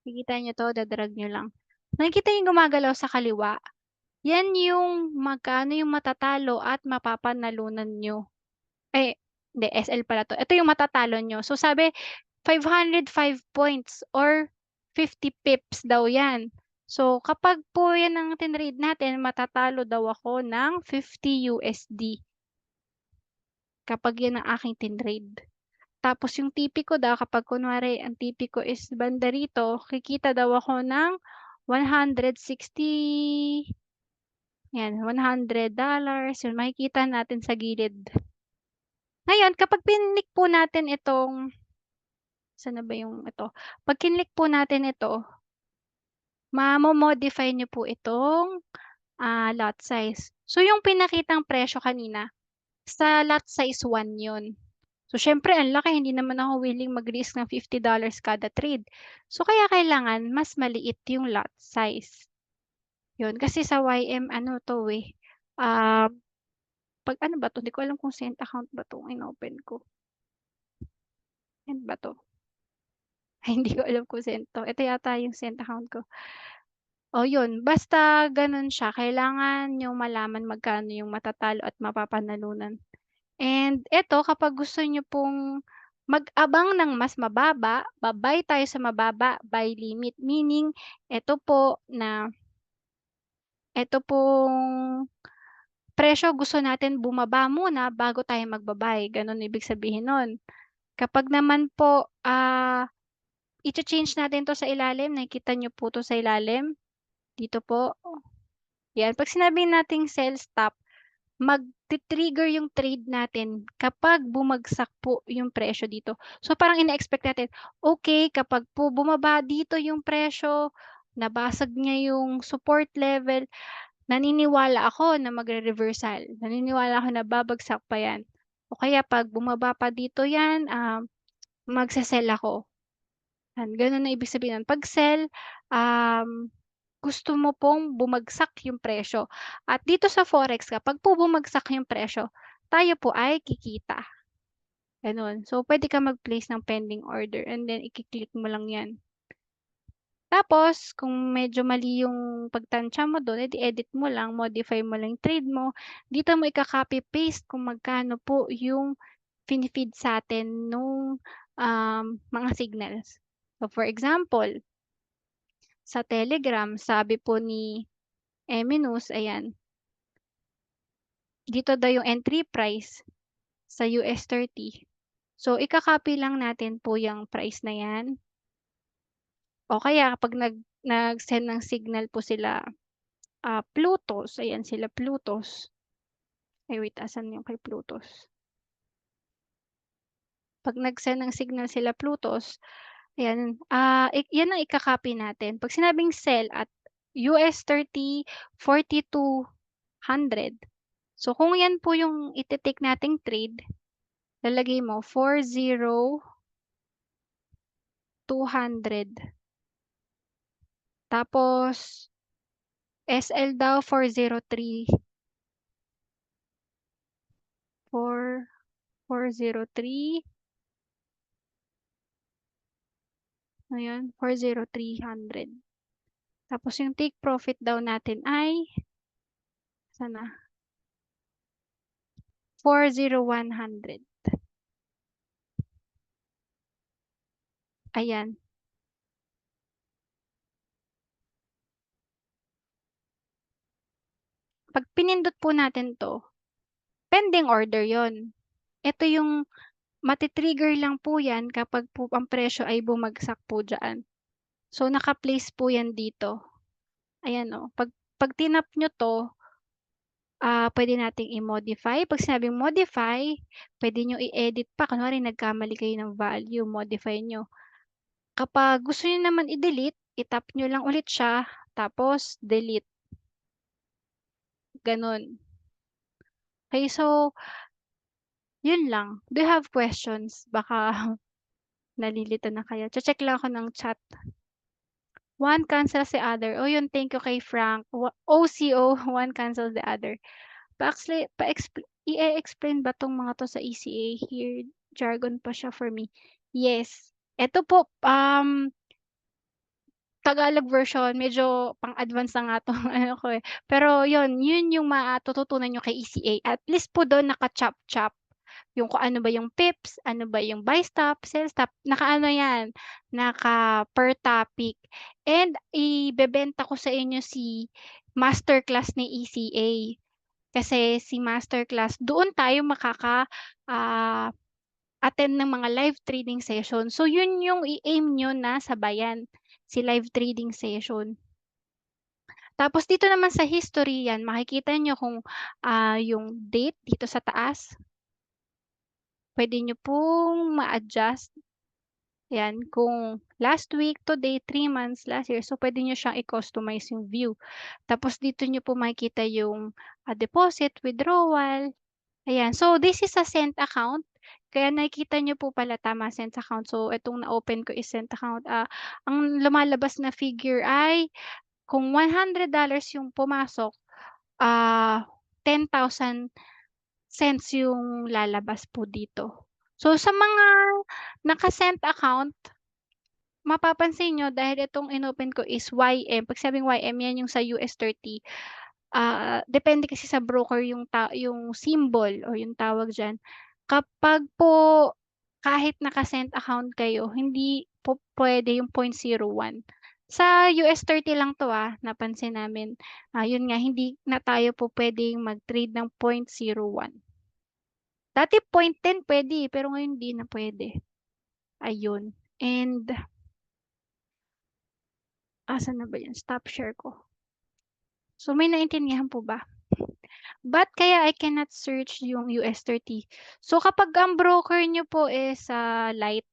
[SPEAKER 1] Makikita niyo 'to, da-drag niyo lang. Nakikita niyo yung gumagalaw sa kaliwa? Yan yung magkano yung matatalo at mapapanalunan niyo. Eh, hindi SL pala 'to. Ito yung matatalo niyo. So sabi 505 points or 50 pips daw yan. So kapag po yan ang tinrade natin, matatalo daw ako ng 50 USD kapag yan ang aking tinrade. Tapos yung TP ko daw kapag kunwari ang TP ko is banda rito, kikita daw ako ng 160, yan, $100, yun makikita natin sa gilid. Ngayon kapag pinlik po natin itong, saan na ba yung ito? 'Pag kinlik po natin ito, mamo-modify niyo po itong, lot size. So yung pinakitang presyo kanina, sa lot size 1 yun. So siyempre ang laki, hindi naman ako willing mag-risk ng $50 kada trade. So kaya kailangan mas maliit yung lot size. Yun, kasi sa YM ano 'to, eh, ah, 'pag ano ba 'to, di ko alam kung cent account ba 'tong inopen ko. Cent ba 'to? Ay hindi ko alam kung cent 'to. Ito yata yung cent account ko. Oh, yun basta gano'n siya kailangan niyong malaman magkano yung matatalo at mapapanalunan. And eto kapag gusto niyo pong mag-abang ng mas mababa, ba-buy tayo sa mababa, buy limit. Meaning eto po na eto pong presyo gusto natin bumaba muna bago tayo magba-buy, gano'n ibig sabihin nun. Kapag naman po, icha-change natin 'to sa ilalim, nakikita niyo po 'to sa ilalim, dito po, 'yan. 'Pag sinabi nating sell stop, magti-trigger yung trade natin kapag bumagsak po yung presyo dito. So, parang ine-expect natin, okey kapag po bumaba dito yung presyo, nabasag niya yung support level, naniniwala ako na magre-reversal, naniniwala ako na babagsak pa 'yan. O kaya 'pag bumaba pa dito 'yan, magse-sell ako. Yan, gano'n ang ibig sabihin nun. 'Pag sell, gusto mo pong bumagsak yung presyo. At dito sa forex kapag po bumagsak yung presyo, tayo po ay kikita, gano'n. So, puwede kang mag-place ng pending order and then iki-click mo lang 'yan. Tapos kung medyo mali yung pagtantya mo dun, edi edit mo lang, modify mo lang yung trade mo. Dito mo ika-copy paste kung magkano po yung fini-feed sa'tin nung, mga signals. So, for example, sa Telegram sabi po ni Eminus ayan, dito daw yung entry price sa US30. So, ika-copy lang natin po yung price na 'yan o kaya kapag nag-send ng signal po sila, Plutos, ayan sila Plutos. Ay wait, asan yung kay Plutos? 'Pag nag-send ng signal sila Plutos, ayan, 'yan ang ika-copy natin. 'Pag sinabing sell at US30 4200. So, kung 'yan po yung ite-take nating trade, lalagay mo 40,200. Tapos SL daw 403. 403, ayan, 40300. Tapos yung take profit daw natin ay, saan na? 40100. Ayan. 'Pag pinindot po natin 'to, pending order 'yon. Ito yung mati-trigger lang po 'yan kapag po ang presyo ay bumagsak po diyaan. So, naka-place po 'yan dito. Ayan, oh, 'pag tinap niyo 'to, puwede nating i-modify. 'Pag sinabing modify, puwede niyo i-edit pa. Kunwari nagkamali kayo ng value, modify niyo. Kapag gusto niyo naman i-delete, i-tap niyo lang ulit siya, tapos delete, gano'n. Okey, so yun lang. Do you have questions? Baka nalilito na kayo. Che-check lang ako ng chat. One cancels the other. Oh, yun, thank you kay Frank. OCO, one cancels the other. I-e-explain ba 'tong mga 'to sa ECA here? Jargon pa siya for me. Yes. Eto po, Tagalog version medyo pang-advance na nga 'tong ano ko, eh. Pero yun yung matututunan niyo kay ECA. At least po dun naka-chop-chop yung kung ano ba yung pips, ano ba yung buy stop, sell stop, naka-ano yan, naka-per topic. And ibebenta ko sa inyo si masterclass ni ECA. Kasi si masterclass doon tayo ah, attend ng mga live trading session. So yun yung i-aim niyo na sabayan, si live trading session. Tapos dito naman sa history yan, makikita niyo kung, yung date dito sa taas, puwede niyo pong ma-adjust. Yan, kung last week, today, 3 months, last year. So puwede niyo siyang i-customize yung view. Tapos dito niyo po makikita yung, deposit, withdrawal, ayan. So this is a cent account. Kaya nakikita niyo po pala tama, cent account. So itong na-open ko is cent account. Ang lumalabas na figure ay kung $100 yung pumasok, 10,000 cents yung lalabas po dito. So sa mga naka-cent account, mapapansin niyo dahil itong inopen ko is YM, 'pag sabing YM yan yung sa US 30, depende kasi sa broker yung symbol o yung tawag diyan. Kapag po kahit naka-cent account kayo, hindi po puwede yung 0.01. Sa US 30 lang 'to, napansin namin. Yun nga hindi na tayo po puwedeng mag-trade ng 0.01. Dati 0.10 puwede, pero ngayon hindi na puwede, ayun. And asan na ba 'yung stop share ko? So may naintindihan po ba? Ba't kaya I cannot search yung US 30? So kapag ang broker niyo po is, Lite,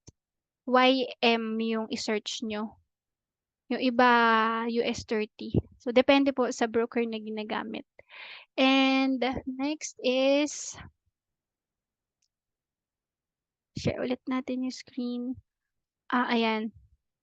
[SPEAKER 1] YM yung i-search niyo, yung iba US 30. So depende po sa broker na ginagamit. And next is share ulit natin yung screen. Ayan.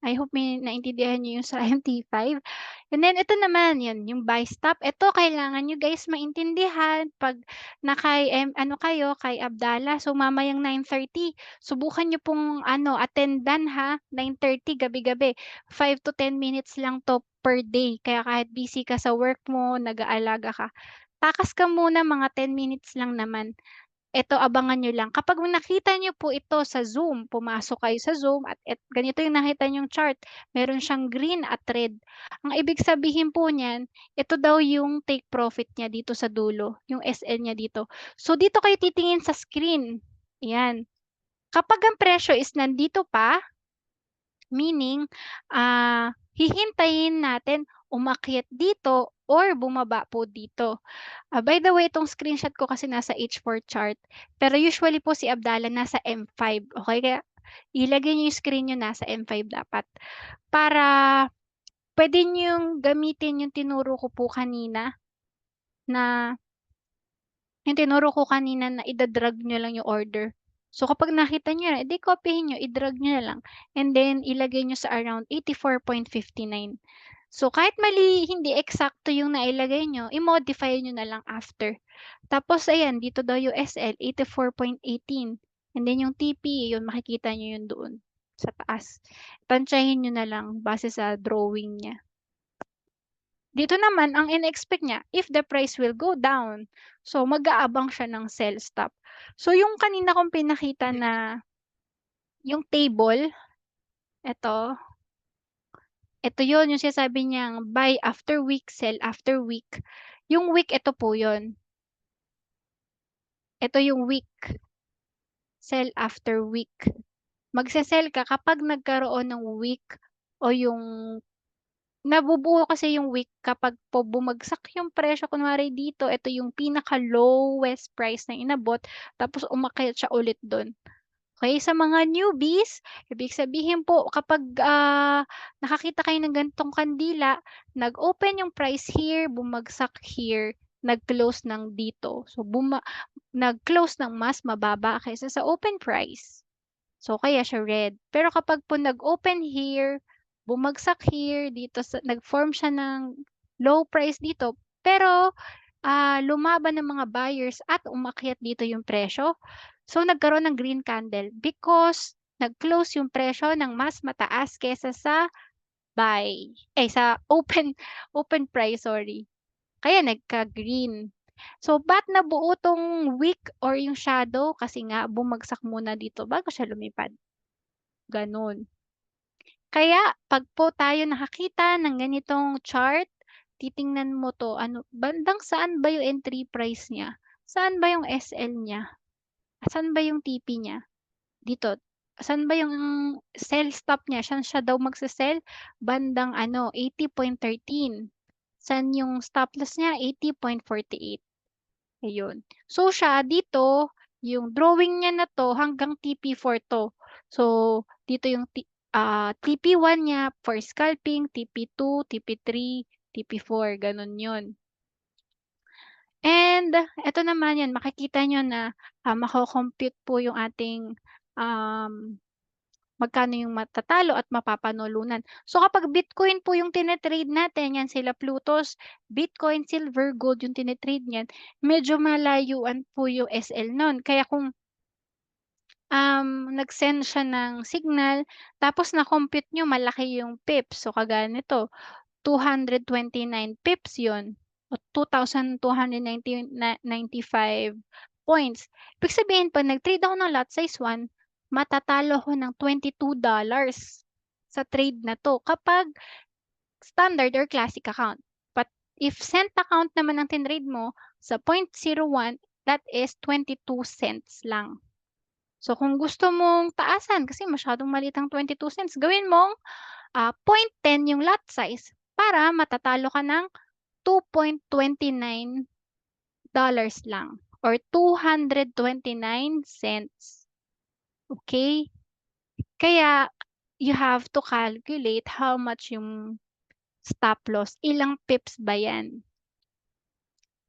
[SPEAKER 1] I hope may naintindihan niyo yung sa MT5. And then ito naman, 'yun yung buy stop. Ito kailangan niyo guys maintindihan 'pag ano kayo, kay Abdallah. So mamayang 9:30, subukan niyo pong ano, attendan ha, 9:30 gabi-gabi. 5 to 10 minutes lang 'to per day. Kaya kahit busy ka sa work mo, nag-aalaga ka, takas ka muna mga 10 minutes lang naman. Eto abangan niyo lang. Kapag nakita niyo po ito sa Zoom, pumasok kayo sa Zoom at ganito yung nakita niyong chart, meron siyang green at red. Ang ibig sabihin po niyan, ito daw yung take profit niya dito sa dulo, yung SL niya dito. So dito kayo titingin sa screen, ayan. Kapag ang presyo is nandito pa, meaning, hihintayin natin umakyat dito or bumaba po dito. By the way, itong screenshot ko kasi nasa H4 chart, pero usually po si Abdallah nasa M5, okey? Kaya ilagay niyo yung screen niyo nasa M5 dapat para puwede niyong gamitin yung tinuro ko po kanina na na ida-drag niyo lang yung order. So kapag nakita niyo na, kopyahin niyo, i-drag niyo na lang and then ilagay niyo sa around 84.59. So kahit mali, hindi eksakto yung nailagay niyo, i-modify niyo na lang after. Tapos ayan, dito daw yung SL 84.18 and then yung TP, yun makikita niyo yun doon sa taas. Tantyahin niyo na lang base sa drawing niya. Dito naman ang in-expect niya, if the price will go down, so mag-aabang siya ng sell stop. So yung kanina kong pinakita na yung table, eto, eto yun yung sinasabi niyang buy after week, sell after week. Yung week, eto po yun. Eto yung week, sell after week. Magse-sell ka kapag nagkaroon ng week o yung nabubuo kasi yung week kapag po bumagsak yung presyo kunwari dito, ito yung pinaka-lowest price na inabot tapos umakyat siya ulit dun. Okey, sa mga newbies, ibig sabihin po kapag, nakakita kayo ng ganitong kandila, nag-open yung price here, bumagsak here, nag-close ng dito. So nag-close ng mas mababa kaysa sa open price. So kaya siya red. Pero kapag po nag-open here, bumagsak here, dito nag-form siya ng low price dito, pero, lumaban ng mga buyers at umakyat dito yung presyo. So nagkaroon ng green candle because nag-close yung presyo ng mas mataas kaysa sa buy, sa open price, sorry. Kaya nagka-green. So, ba't nabuo tong wick or yung shadow? Kasi nga bumagsak muna dito bago siya lumipad. Ganun. Kaya 'pag po tayo nakakita ng ganitong chart, titingnan mo 'to, ano, bandang saan ba yung entry price niya? Saan ba yung SL niya? Saan ba yung TP niya? Dito. Saan ba yung sell stop niya? Saan siya daw magse-sell? Bandang ano, 80.13. Saan yung stop loss niya? 80.48. Ayun. So siya dito, yung drawing niya na 'to hanggang TP4 'to. So dito yung TP1 niya for scalping, TP2, TP3, TP4, ganun 'yun. And eto naman 'yan, makikita niyo na, mako-compute po yung ating, um, magkano yung matatalo at mapapanulunan. So kapag Bitcoin po yung tine-trade natin, 'yan sila Plutos, Bitcoin, silver, gold yung tine-trade niyan, medyo malayuan po yung SL nun. Kaya kung, nag-send siya ng signal tapos na-compute niyo malaki yung pips, so kagaya nito, 229 pips 'yun o 2,295 points. Ibig sabihin 'pag nag-trade ako ng lot size 1, matatalo ako ng $22 sa trade na 'to kapag standard or classic account. But if cent account naman ang tinrade mo sa 0.01, that is 22 cents lang. So kung gusto mong taasan kasi masyadong maliit ang 22 cents, gawin mong 0.10 yung lot size para matatalo ka ng $2.29 lang or 229 cents. Okay? Kaya you have to calculate how much yung stop loss. Ilang pips ba yan?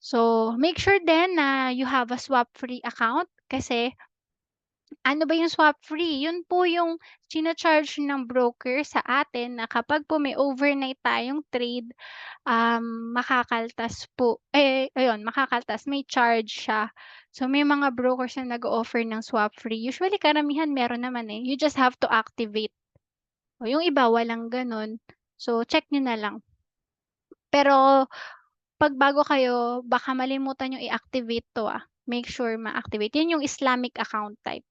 [SPEAKER 1] So, make sure din na you have a swap-free account kasi ano ba yung swap-free? Yun po yung china-charge ng broker sa atin na kapag po may overnight tayong trade, makakaltas po. Ayun, makakaltas, may charge siya. So, may mga brokers na nag-o-offer ng swap free. Usually, karamihan meron naman eh. You just have to activate. O, yung iba, walang ganun. So, check nyo na lang. Pero, pag bago kayo, baka malimutan yung i-activate to Make sure ma-activate. Yan yung Islamic account type.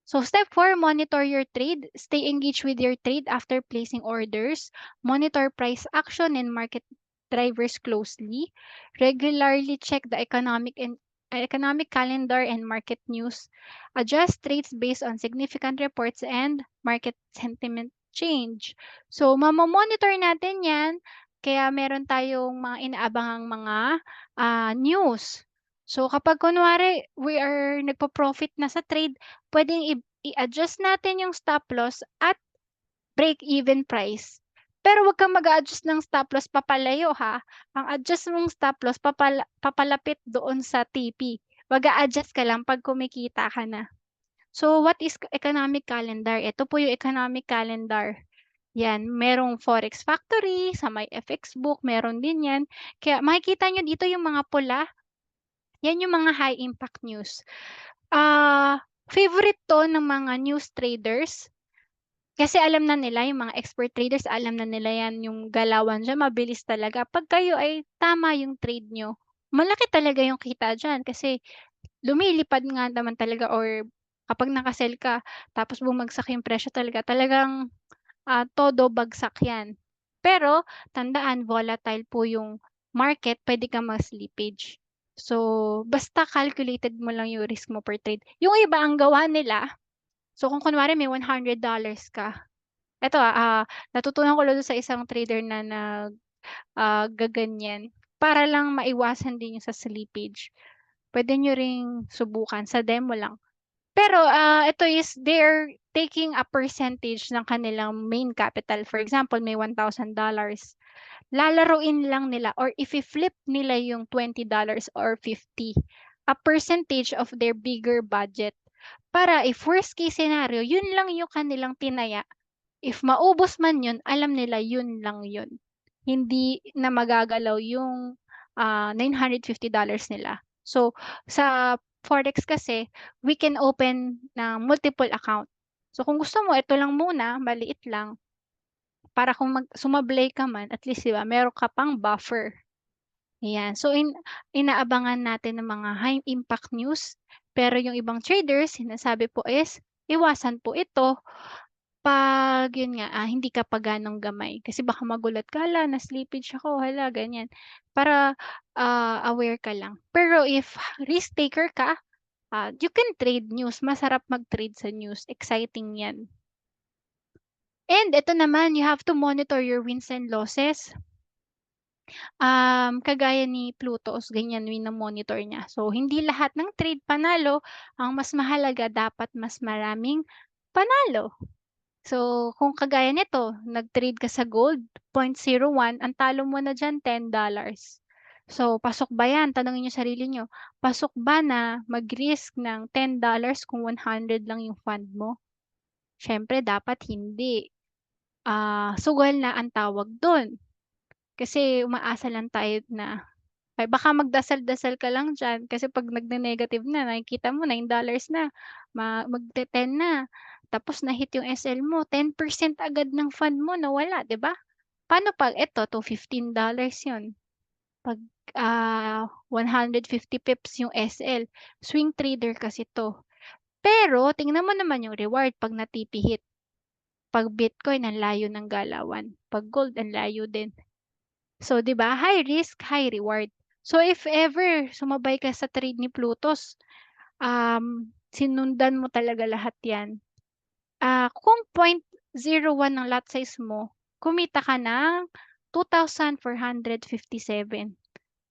[SPEAKER 1] So step 4, monitor your trade. Stay engaged with your trade after placing orders. Monitor price action and market drivers closely. Regularly check the economic calendar and market news. Adjust trades based on significant reports and market sentiment change. So mamomonitor natin 'yan kaya meron tayong mga inaabangang mga news. So kapag kunwari we are nagpo-profit na sa trade, puwedeng i-adjust natin yung stop loss at break-even price. Pero wag kang mag-a-adjust ng stop loss papalayo Ang adjust mong stop loss papalapit doon sa TP. Mag-a-adjust ka lang 'pag kumikita ka na. So what is economic calendar? Ito po yung economic calendar. 'Yan, merong Forex Factory, sa may FX book meron din 'yan. Kaya makikita niyo dito yung mga pula, 'yan yung mga high impact news. Favorite 'to ng mga news traders, kasi alam na nila yung mga expert traders, alam na nila 'yan, yung galawan diyan mabilis talaga. 'Pag kayo ay tama yung trade niyo, malaki talaga yung kita diyan kasi lumilipad nga naman talaga or kapag naka-sell ka tapos bumagsak yung presyo talaga, talagang, todo bagsak 'yan. Pero tandaan volatile po yung market, puwede kang ma-slippage. So, basta calculated mo lang yung risk mo per trade. Yung iba ang gawa nila, so kung kunwari may $100 ka, eto, natutunan ko lang dun sa isang trader na gaganyan para lang maiwasan din yung sa slippage. Puwede niyo ring subukan, sa demo lang. Pero, ito is they're taking a percentage ng kanilang main capital. For example, may $1,000. Lalaruin lang nila or ifi-flip nila yung $20 or 50, a percentage of their bigger budget. Para if worst case scenario, yun lang yung kanilang tinaya. If maubos man yun, alam nila yun lang yun. Hindi na magagalaw yung $950 nila. So, sa Forex kasi, we can open ng multiple account. So, kung gusto mo, ito lang muna, maliit lang. para kung sumablay ka man at least 'di ba meron ka pang buffer. Ayan, so inaabangan natin ng mga high impact news, pero yung ibang traders sinasabi po is iwasan po ito 'pag yun nga, hindi ka pa gaanong gamay. Kasi baka magulat ka, "Hala na-slippage ako, hala," ganyan. Para, aware ka lang. Pero if risk taker ka, you can trade news, masarap mag-trade sa news, exciting 'yan. And ito naman, you have to monitor your wins and losses. Kagaya ni Plutos, ganyan monitor niya. So, hindi lahat ng trade panalo, ang mas mahalaga dapat mas maraming panalo. So, kung kagaya nito, nag-trade ka sa gold, 0.01, ang talo mo na diyan $10. So, pasok ba 'yan? Tanungin niyo sarili niyo, pasok ba na mag-risk ng $10 kung 100 lang yung fund mo? Siyempre dapat hindi. Sugal na ang tawag dun. Kasi umaasa lang tayo na ay baka magdasal-dasal ka lang diyan kasi 'pag nagne-negative na nakikita mo $9 na, magte-10 na, tapos na-hit yung SL mo, 10% agad ng fund mo nawala, 'di ba? Paano 'pag eto to $15 yun, 'pag, 150 pips yung SL, swing trader kasi 'to. Pero tingnan mo naman yung reward 'pag na-TP hit. 'Pag Bitcoin ang layo ng galawan, 'pag gold ang layo din. So, 'di ba, high risk, high reward. So, if ever sumabay ka sa trade ni Plutos, sinundan mo talaga lahat 'yan. Kung 0.01 ang lot size mo, kumita ka ng 2,457.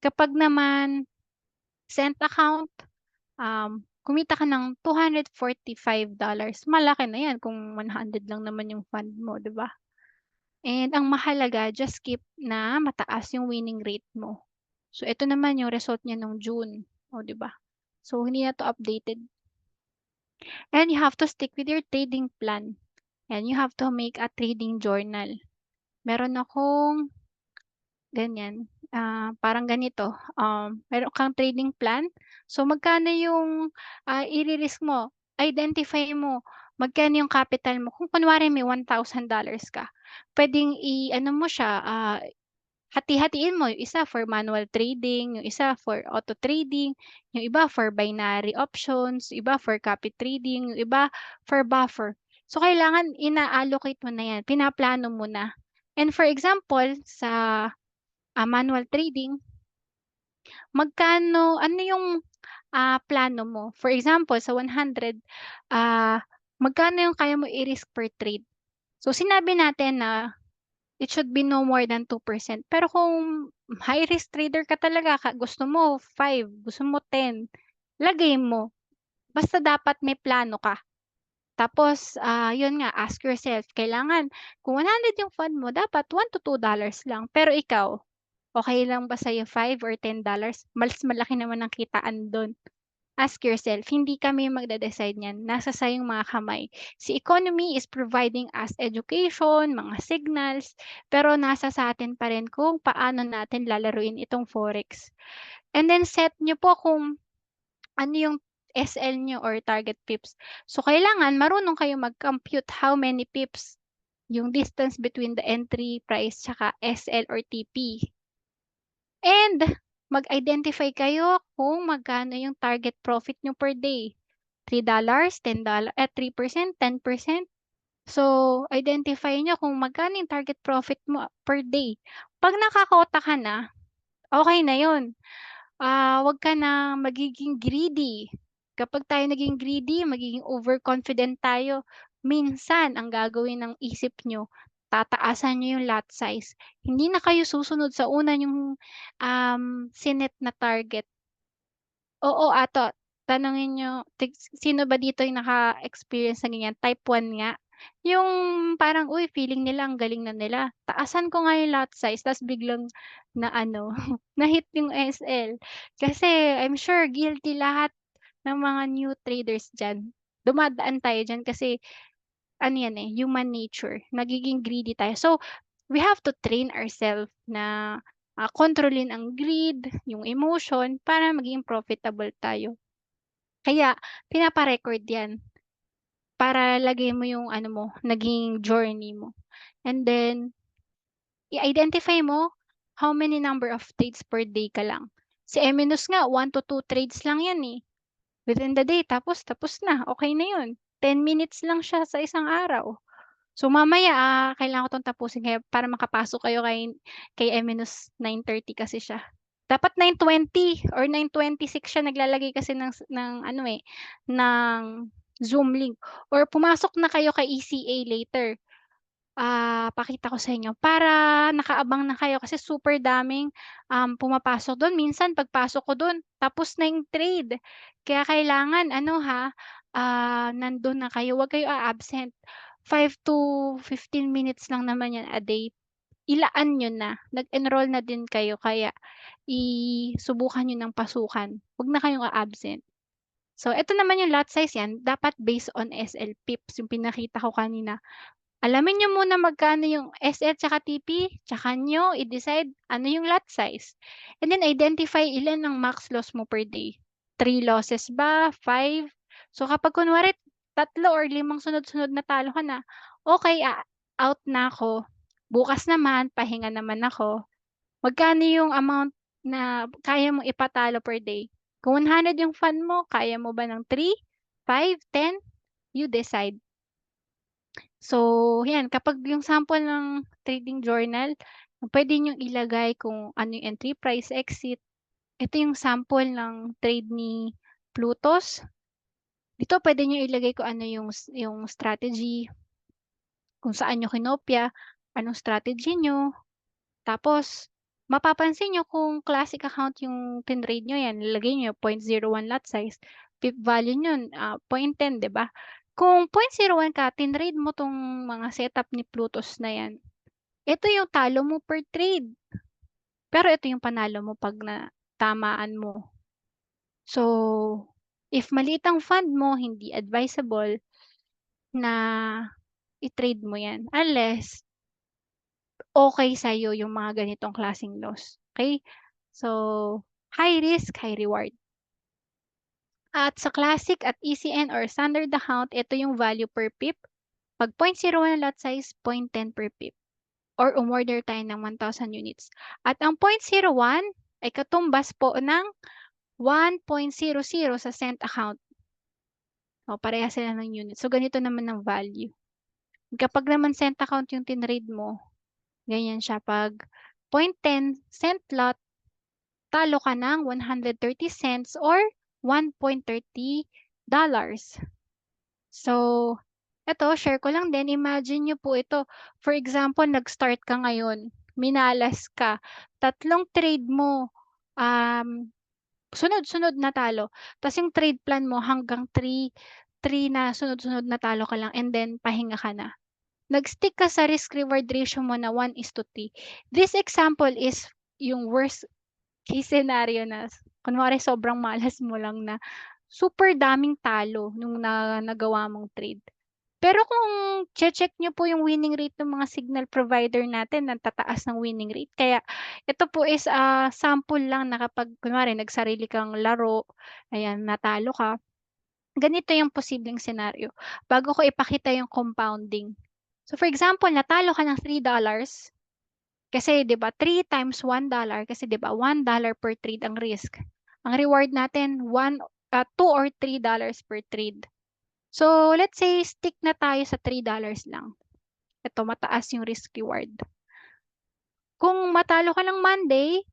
[SPEAKER 1] Kapag naman cent account, kumita ka ng $245. Malaki na 'yan kung 100 lang naman yung fund mo, 'di ba? And ang mahalaga, just keep na mataas yung winning rate mo. So, ito naman yung result niya nung June, oh, 'di ba? So, hindi na 'to updated. And you have to stick with your trading plan. And you have to make a trading journal. Meron akong ganyan, parang ganito, meron kang trading plan. So, magkano yung, iri-risk mo, identify mo magkano yung capital mo. Kung kunwari may $1,000 ka, puwedeng i-ano mo siya, hati-hatiin mo, yung isa for manual trading, yung isa for auto trading, yung iba for binary options, yung iba for copy trading, yung iba for buffer. So, kailangan ina-allocate mo na 'yan, pinaplano mo na. And for example, sa, manual trading, ano yung, plano mo? For example, sa 100, magkano yung kaya mo i-risk per trade? So, sinabi natin na it should be no more than 2%. Pero kung high risk trader ka talaga, gusto mo 5, gusto mo 10, lagay mo. Basta dapat may plano ka. Tapos, yun nga, ask yourself, kailangan, kung 100 yung fund mo, dapat $1 to $2 lang. Pero ikaw, okay lang ba sa'yo $5 or $10? Mas malaki naman ang kitaan dun. Ask yourself, hindi kami magde-decide niyan, nasa sa'yong mga kamay. Si economy is providing us education, mga signals, pero nasa sa atin pa rin kung paano natin lalaruin itong forex. And then set niyo po kung ano yung SL niyo or target pips. So, kailangan marunong kayong mag-compute how many pips yung distance between the entry price tsaka SL or TP. And mag-identify kayo kung magkano yung target profit niyo per day. $3, $10, 3%, 10%. So, identify niyo kung magkano yung target profit mo per day. 'Pag nakakota ka na, okey na yun. 'Wag ka na magiging greedy. Kapag tayo naging greedy, magiging overconfident tayo, minsan ang gagawin ng isip niyo, tataasan niyo yung lot size. Hindi na kayo susunod sa una niyong, sinet na target. Oo, tanungin niyo sino ba dito yung naka-experience ng ganyan, type 1 nga. Yung parang, uy, feeling nila ang galing na nila, taasan ko nga yung lot size ta's biglang na-ano, na-hit yung SL. Kasi I'm sure guilty lahat ng mga new traders diyan. Dumadaan tayo diyan kasi ano yan, eh, human nature, nagiging greedy tayo. So, we have to train ourselves na, kontrolin ang greed, yung emotion para maging profitable tayo. Kaya pinapa-record 'yan para lagay mo yung ano mo, naging journey mo. And then I-identify mo how many number of trades per day ka lang. Si Eminus nga 1 to 2 trades lang 'yan, eh, within the day tapos na, okey na 'yun. 10 minutes lang siya sa isang araw. So mamaya, kailangan ko 'tong tapusin kaya para makapasok kayo kay Eminus 9:30 kasi siya. Dapat 9:20 or 9:26 siya naglalagay kasi ng ano, eh, ng Zoom link or pumasok na kayo kay ECA later. Pakita ko sa inyo para nakaabang na kayo kasi super daming, pumapasok dun. Minsan pagpasok ko dun tapos na yung trade. Kaya kailangan ano ha, nandun na kayo, huwag kayo a-absent. 5 to 15 minutes lang naman yan a day. Ilaan niyo na, nag-enroll na din kayo kaya subukan niyo ng pasukan, 'wag na kayong a-absent. So eto naman yung lot size yan dapat based on SL pips yung pinakita ko kanina. Alamin niyo muna magkano yung SL tsaka TP, tsaka niyo i-decide ano yung lot size. And then identify ilan ang max loss mo per day. 3 losses ba, 5? So kapag kunwari 3 or 5 sunod-sunod na talo ka na, okey, out na ako. Bukas naman pahinga naman ako. Magkano yung amount na kaya mong ipatalo per day? Kung 100 yung fund mo, kaya mo ba ng 3, 5, 10? You decide. So, 'yan kapag yung sample ng trading journal, puwede niyong ilagay kung ano yung entry price, exit. Ito yung sample ng trade ni Plutos. Dito puwede niyo ilagay kung ano yung strategy, kung saan niyo kinopya, anong strategy niyo. Tapos mapapansin niyo kung classic account yung tinrade niyo, 'yan ilalagay niyo 0.01 lot size, pip value niyon, 0.10, 'di ba? Kung 0.01 ka tinrade mo 'tong mga setup ni Plutos na 'yan, ito yung talo mo per trade, pero ito yung panalo mo 'pag natamaan mo. So, if maliit ang fund mo, hindi advisable na i-trade mo 'yan unless okey sa'yo yung mga ganitong klaseng loss, okey? So, high risk, high reward. At sa classic at ECN or standard account, ito yung value per pip. 'Pag 0.01 ang lot size, 0.10 per pip or umorder tayo ng 1,000 units. At ang 0.01 ay katumbas po ng 1.00 sa cent account. O parehas sila ng unit. So, ganito naman ang value. Kapag naman cent account yung tinrade mo, ganyan siya. 'Pag 0.10 cent lot, talo ka ng 130 cents or $1.30. So, eto share ko lang din, imagine niyo po ito, for example nag-start ka ngayon, minalas ka, 3 trade mo, sunod-sunod na talo, ta's yung trade plan mo hanggang 3 na sunod-sunod na talo ka lang and then pahinga ka na. Nag-stick ka sa risk reward ratio mo na 1:3. This example is yung worst case scenario na kunwari sobrang malas mo lang na super daming talo nung nagawa mong trade. Pero kung check niyo po yung winning rate ng mga signal provider natin, ang tataas ng winning rate. Kaya ito po is, sample lang na kapag kunwari nagsarili kang laro, ayan natalo ka, ganito yung posibleng senaryo bago ko ipakita yung compounding. So for example, natalo ka ng $3 kasi 'di ba 3 times $1 kasi 'di ba $1 per trade ang risk. Ang reward natin 2 or $3 per trade. So let's say stick na tayo sa $3 lang. Ito mataas yung risk reward. Kung matalo ka ng Monday,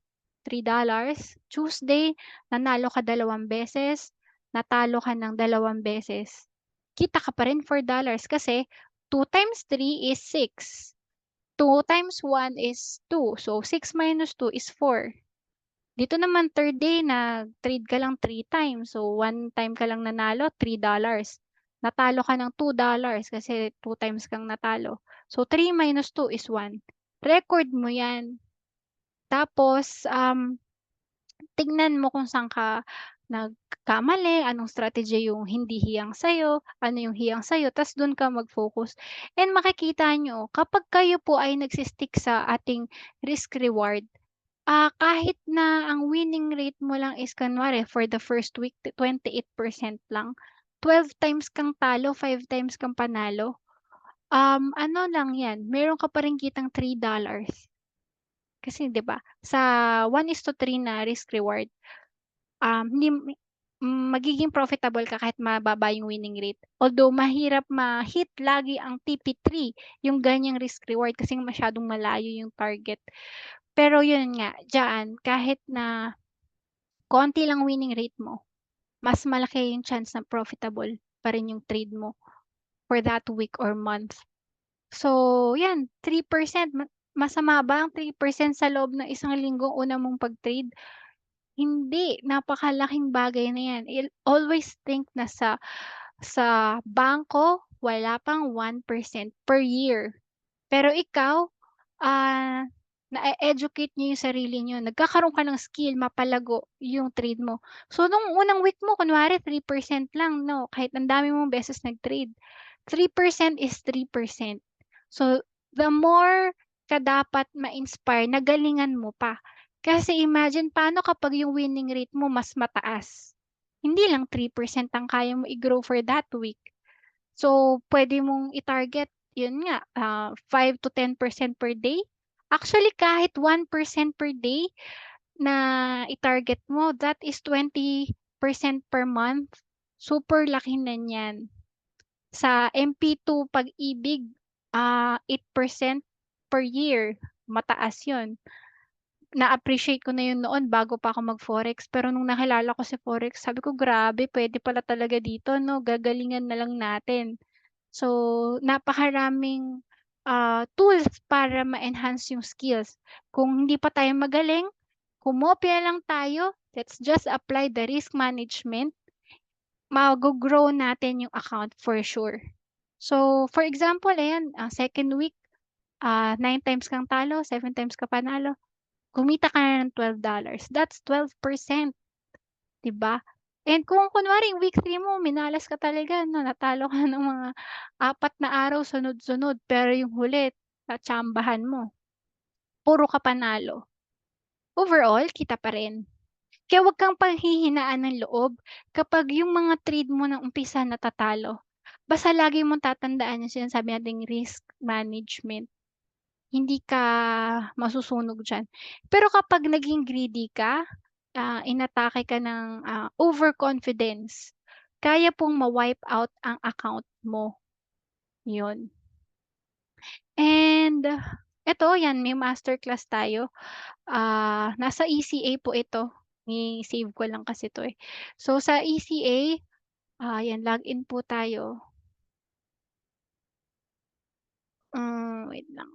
[SPEAKER 1] $3, Tuesday nanalo ka 2 beses, natalo ka ng 2 beses, kita ka pa rin $4 kasi 2 times 3 is 6. 2 times 1 is 2. So 6 - 2 is 4. Dito naman third day nag-trade ka lang 3 times. So 1 time ka lang nanalo, $3. Natalo ka ng $2 kasi 2 times kang natalo. So 3 - 2 is 1. Record mo 'yan. Tapos, tignan mo kung saan ka nagkamali, anong strategy yung hindi hiyang sa'yo, ano yung hiyang sa'yo, ta's dun ka mag-focus. And makikita niyo kapag kayo po ay nagsi-stick sa ating risk reward, kahit na ang winning rate mo lang is kunwari for the first week 28% lang, 12 times kang talo, 5 times kang panalo, ano lang 'yan, meron ka pa ring kitang $3. Kasi 'di ba, sa 1:3 na risk reward, hindi magiging profitable ka kahit mababa yung winning rate. Although mahirap ma-hit lagi ang TP3, yung ganyang risk reward kasi masyadong malayo yung target. Pero yun nga, diyaan kahit na konti lang winning rate mo, mas malaki yung chance na profitable pa rin yung trade mo for that week or month. So, yan, 3%. Masama ba ang 3% sa loob ng isang linggong una mong pag-trade? Hindi, napakalaking bagay na yan. Always think na sa bangko, wala pang 1% per year. Pero ikaw, ah, na-e-educate niyo yung sarili niyo, nagkakaroon ka ng skill, mapalago yung trade mo. So nung unang week mo kunwari 3% lang 'no, kahit ang dami mong beses nag-trade, 3% is 3%. So the more ka dapat ma-inspire na galingan mo pa. Kasi imagine paano kapag yung winning rate mo mas mataas. Hindi lang 3% ang kaya mo i-grow for that week. So, puwede mong i-target, yun nga, 5 to 10% per day. Actually, kahit 1% per day na i-target mo, that is 20% per month. Super laki na niyan. Sa MP2 Pag-ibig, 8% per year, mataas yun. Na-appreciate ko na yun noon bago pa ako mag-forex, pero nung nakilala ko si forex sabi ko, "Grabe puwede pala talaga dito 'no, gagalingan na lang natin." So, napakaraming, tools para ma-enhance yung skills. Kung hindi pa tayo magaling, kumopya lang tayo, let's just apply the risk management, mago-grow natin yung account for sure. So, for example ayan, second week, 9 times kang talo, 7 times ka panalo, kumita ka na ng $12. That's 12%, 'di ba? And kung kunwari week 3 mo minalas ka talaga 'no, natalo ka ng mga 4 na araw sunod-sunod, pero yung huli natsambahan mo, puro ka panalo. Overall, kita pa rin. Kaya huwag kang panghihinaan ng loob kapag yung mga trade mo ng umpisa natatalo. Basta lagi mong tatandaan yung sinasabi nating risk management. Hindi ka masusunog diyan. Pero kapag naging greedy ka, inatake ka ng, overconfidence, kaya pong ma-wipe out ang account mo, 'yun. And eto 'yan may masterclass tayo, nasa ECA po ito, ni-save ko lang kasi 'to, eh. So sa ECA, 'yan login po tayo. Wait lang,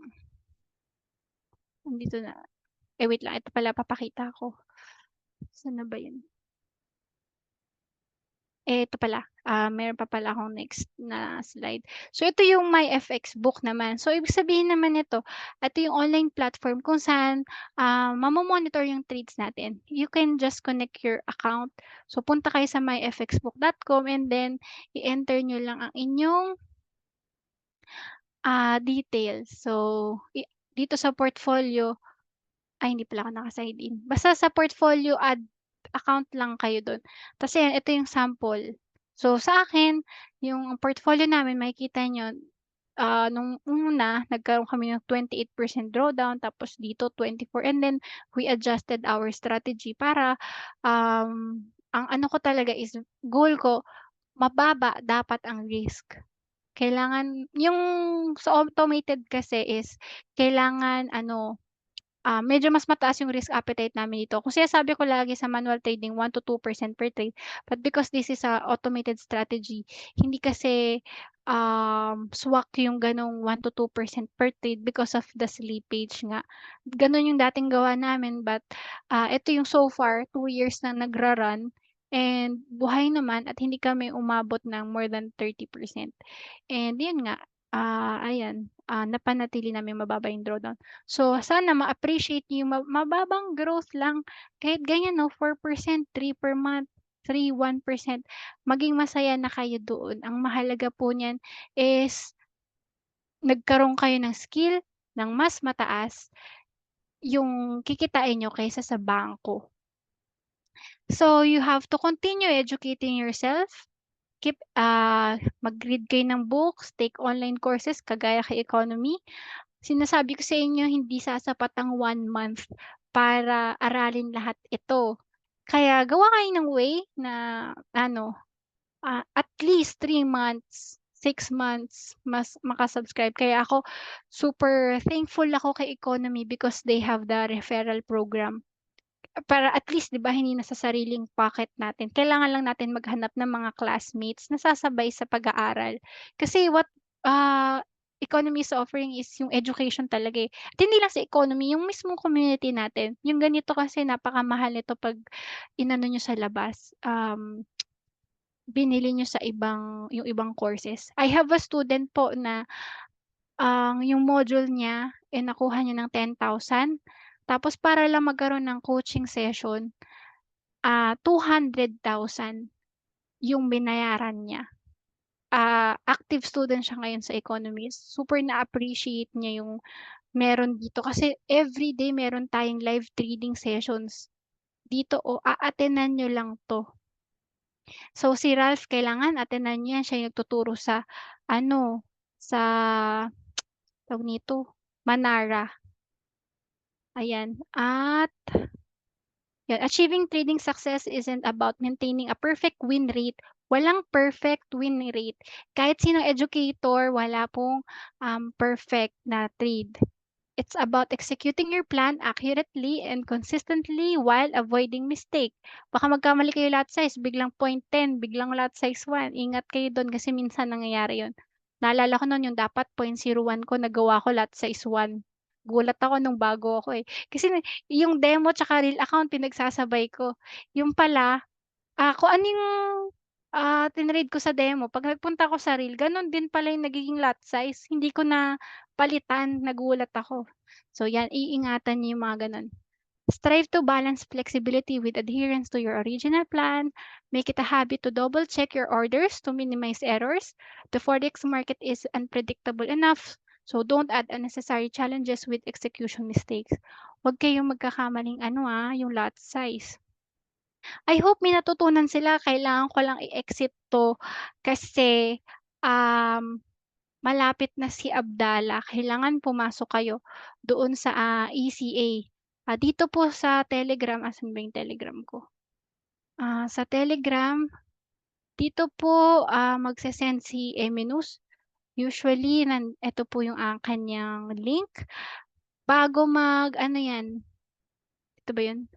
[SPEAKER 1] nandito na. Wait lang ito pala papakita ko. Saan na ba 'yun? Eto pala, meron pa pala akong next na slide. So ito yung MyFX book naman. So ibig sabihin naman nito, ito yung online platform kung saan, mamo-monitor yung trades natin. You can just connect your account. So punta kayo sa myfxbook.com and then i-enter niyo lang ang inyong, details. So dito sa portfolio ay hindi pala ako naka-sign in. Basta sa portfolio add account lang kayo dun. Tas ayan, ito yung sample. So sa akin, yung portfolio namin makikita niyo, nung una nagkaroon kami ng 28% drawdown tapos dito 24 and then we adjusted our strategy para, ang ano ko talaga is goal ko mababa dapat ang risk. Kailangan yung sa automated kasi is kailangan ano, medyo mas mataas yung risk appetite namin dito. Kung sinasabi ko lagi sa manual trading 1 to 2% per trade, but because this is a automated strategy, hindi kasi, swak yung gano'ng 1 to 2% per trade because of the slippage nga. Gano'n yung dating gawa namin but, ito yung so far 2 years na nagra-run and buhay naman at hindi kami umabot ng more than 30%. And yun nga, ayan, napanatili naming mababa yung drawdown. So, sana ma-appreciate niyo yung mababang growth lang kahit ganyan 'no, 4%, 3 per month, 3, 1%, maging masaya na kayo doon. Ang mahalaga po niyan is nagkaroon kayo ng skill ng mas mataas yung kikitain niyo kaysa sa bangko. So, you have to continue educating yourself, mag-read kayo ng books, take online courses kagaya kay Economy. Sinasabi ko sa inyo hindi sasapat ang 1 month para aralin lahat ito. Kaya gawa kayo ng way na ano, at least 3 months, 6 months mas maka-subscribe. Kaya ako super thankful ako kay Economy because they have the referral program. Para at least 'di ba hindi na sa sariling pocket natin. Kailangan lang natin maghanap ng mga classmates na sasabay sa pag-aaral. Kasi economy is offering is yung education talaga, eh. At hindi lang sa economy, yung mismong community natin. Yung ganito kasi napakamahal nito 'pag inano niyo sa labas, binili niyo sa yung ibang courses. I have a student po na ang yung module niya, nakuha niya ng 10,000 tapos para lang magkaroon ng coaching session, 200,000 yung binayaran niya. Active student siya ngayon sa economics. Super na-appreciate niya yung meron dito kasi everyday meron tayong live trading sessions dito o a-attend-nan niyo lang 'to. So, si Ralph kailangan attend-nan niyo yan, siya yung nagtuturo sa ano, sa tawag nito, Manara, ayan. At yan, achieving trading success isn't about maintaining a perfect win rate. Walang perfect win rate. Kahit sinong educator, wala pong perfect na trade. It's about executing your plan accurately and consistently while avoiding mistake. Baka magkamali kayo lot size, biglang 0.10, biglang lot size 1. Ingat kayo doon kasi minsan nangyayari yun. Naalala ko noon yung dapat 0.01 ko, nagawa ko lot size 1. Gulat ako nung bago ako eh. Kasi yung demo tsaka real account pinagsasabay ko. Yung pala, kung ano yung tinrade ko sa demo, 'pag nagpunta ako sa real, gano'n din pala yung nagiging lot size. Hindi ko na palitan, nagulat ako. So 'yan, iingatan niyo yung mga gano'n. Strive to balance flexibility with adherence to your original plan. Make it a habit to double check your orders to minimize errors. The forex market is unpredictable enough, so don't add unnecessary challenges with execution mistakes. Huwag kayong magkakamaling yung lot size. I hope may natutunan sila. Kailangan ko lang i-exit 'to kasi, malapit na si Abdallah. Kailangan pumasok kayo doon sa, ECA. Dito po sa Telegram, asan ba yung Telegram ko? Sa Telegram, dito po, magse-send si Eminus. Usually eto po yung, kaniyang link. Bago mag-ano 'yan, ito ba yun?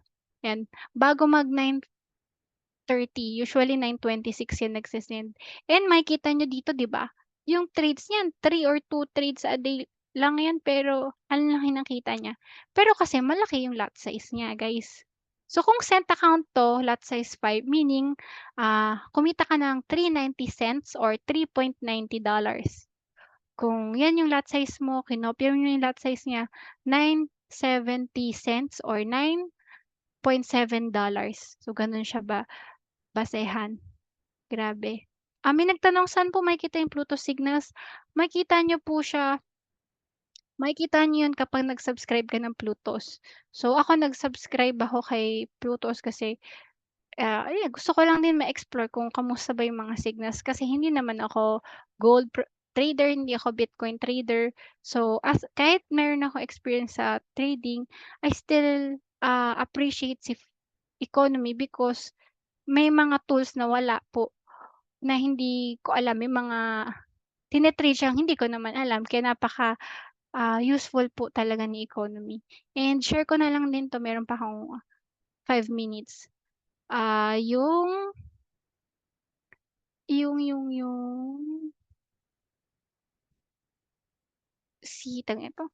[SPEAKER 1] 'Yan, bago mag 9:30, usually 9:26 yan nagse-send. And makikita niyo dito 'di ba, yung trades niyan 3 or 2 trades a day lang yan pero ang laki ng kita niya. Pero kasi malaki yung lot size niya guys. So kung cent account 'to, lot size 5 meaning, kumita ka ng 3.90 or $3.90. Kung yan yung lot size mo, kinopya mo yung lot size niya, 9.70 or $9.7. So ganun siya basehan. Grabe. May nagtanong saan po makikita yung Pluto signals? Makikita niyo po siya makikita niyo yun kapag nag-subscribe ka ng Plutos. So ako nag-subscribe ako kay Plutos kasi, ayun gusto ko lang din ma-explore kung kamusta ba yung mga signals kasi hindi naman ako gold trader, hindi ako Bitcoin trader. So kahit meron akong experience sa trading, I still, appreciate si economy because may mga tools na wala po. Na hindi ko alam, may mga tine-trade siyang hindi ko naman alam kaya useful po talaga ni economy. And share ko na lang din 'to, meron pa akong 5 minutes. Yung tawag nito,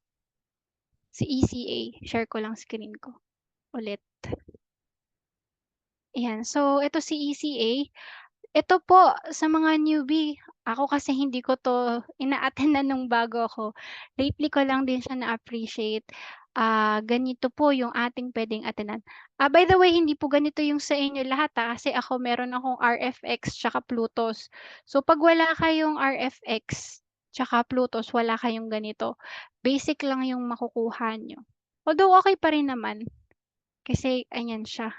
[SPEAKER 1] si ECA, share ko lang screen ko ulit. Ayan, so ito si ECA. Ito po sa mga newbie, ako kasi hindi ko 'to ina-attend-nan nung bago ako. Lately ko lang din siya na-appreciate. Ganito po yung ating puwedeng attenan. By the way hindi po ganito yung sa inyo lahat, kasi ako meron akong RFX tsaka Plutos. So 'pag wala kayong RFX tsaka Plutos, wala kayong ganito. Basic lang yung makukuha niyo. Although okey pa rin naman, kasi ayan siya.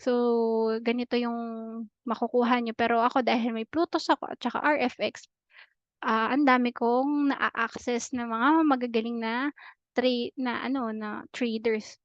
[SPEAKER 1] So, ganito yung makukuha niyo pero ako dahil may Plutos ako at saka RFX, ang dami kong naa-access na mga magagaling na traders.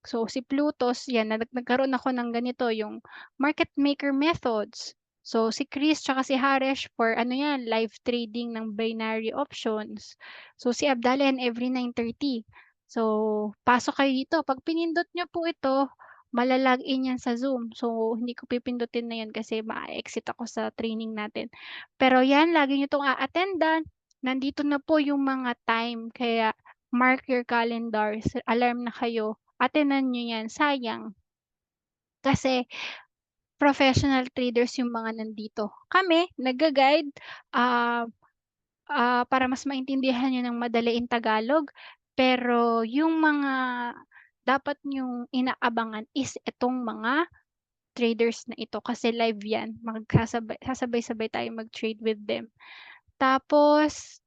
[SPEAKER 1] So, si Plutos 'yan nagkaroon ako ng ganito yung market maker methods. So, si Chris tsaka si Haresh for ano 'yan, live trading ng binary options. So, si Abdallah 'yan every 9:30. So, pasok kayo dito 'pag pinindot niyo po ito, mala-login 'yan sa Zoom. So, hindi ko pipindutin na 'yan kasi maa-exit ako sa training natin. Pero 'yan, lagi niyo 'tong a-attendan. Nandito na po yung mga time kaya mark your calendars, alarm na kayo. Atenan niyo 'yan, sayang. Kasi professional traders yung mga nandito. Kami nagga-guide, ah, para mas maintindihan niyo ng madali in Tagalog, pero yung mga dapat niyong inaabangan is itong mga traders na ito kasi live 'yan, sasabay-sabay tayong mag-trade with them. Tapos,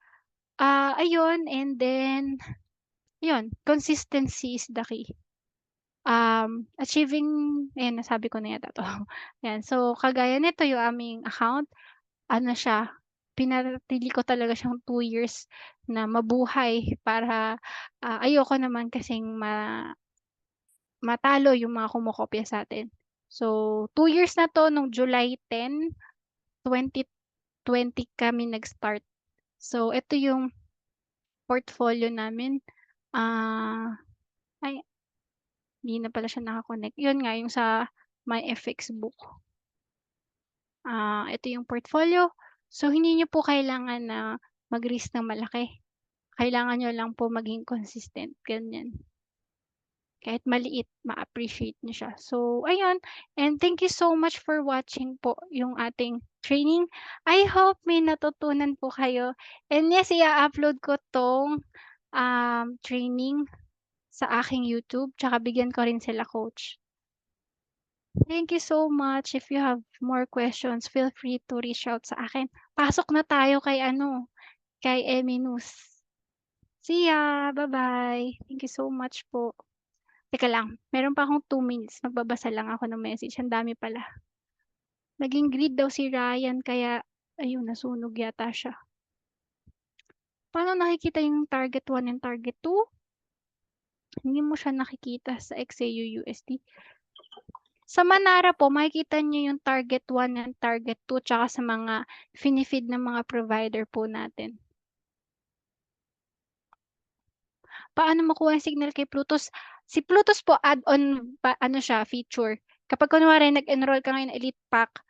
[SPEAKER 1] ayun and then, yun, consistency is the key. Achieving ayan nasabi ko na yata 'to. Ayan, so kagaya nito yung aming account, ano siya, pinanatili ko talaga siyang 2 years na mabuhay para, ayoko naman kasing matalo yung mga kumokopya sa'tin. So, 2 years na 'to nung July 10, 2020 kami nag-start. So, ito yung portfolio namin, ah, ay hindi na pala siya naka-connect. Yun nga yung sa my FX book. Ito yung portfolio. So, hindi niyo po kailangan na mag-risk ng malaki. Kailangan niyo lang po maging consistent, ganyan. Kahit maliit, ma-appreciate niyo siya. So, ayun. And thank you so much for watching po yung ating training. I hope may natutunan po kayo. And yes, i-upload ko tong training sa aking YouTube. Tsaka bigyan ko rin sila coach. Thank you so much. If you have more questions, feel free to reach out sa akin. Pasok na tayo kay ano, kay Eminus. See ya! Bye-bye. Thank you so much po. Teka lang, meron pa akong 2 minutes. Magbabasa lang ako ng message. Ang dami pala. Naging greed daw si Ryan kaya ayun, nasunog yata siya. Paano nakikita yung target 1 and target 2? Hindi mo siya nakikita sa XAU USD. Sa Manara po makikita niyo yung target 1 and target 2 tsaka sa mga fini-feed ng mga provider po natin. Paano makuha yung signal kay Plutus? Si Plutus po add-on ano siya, feature. Kapag kunwari nag-enroll ka ngayon Elite Pack,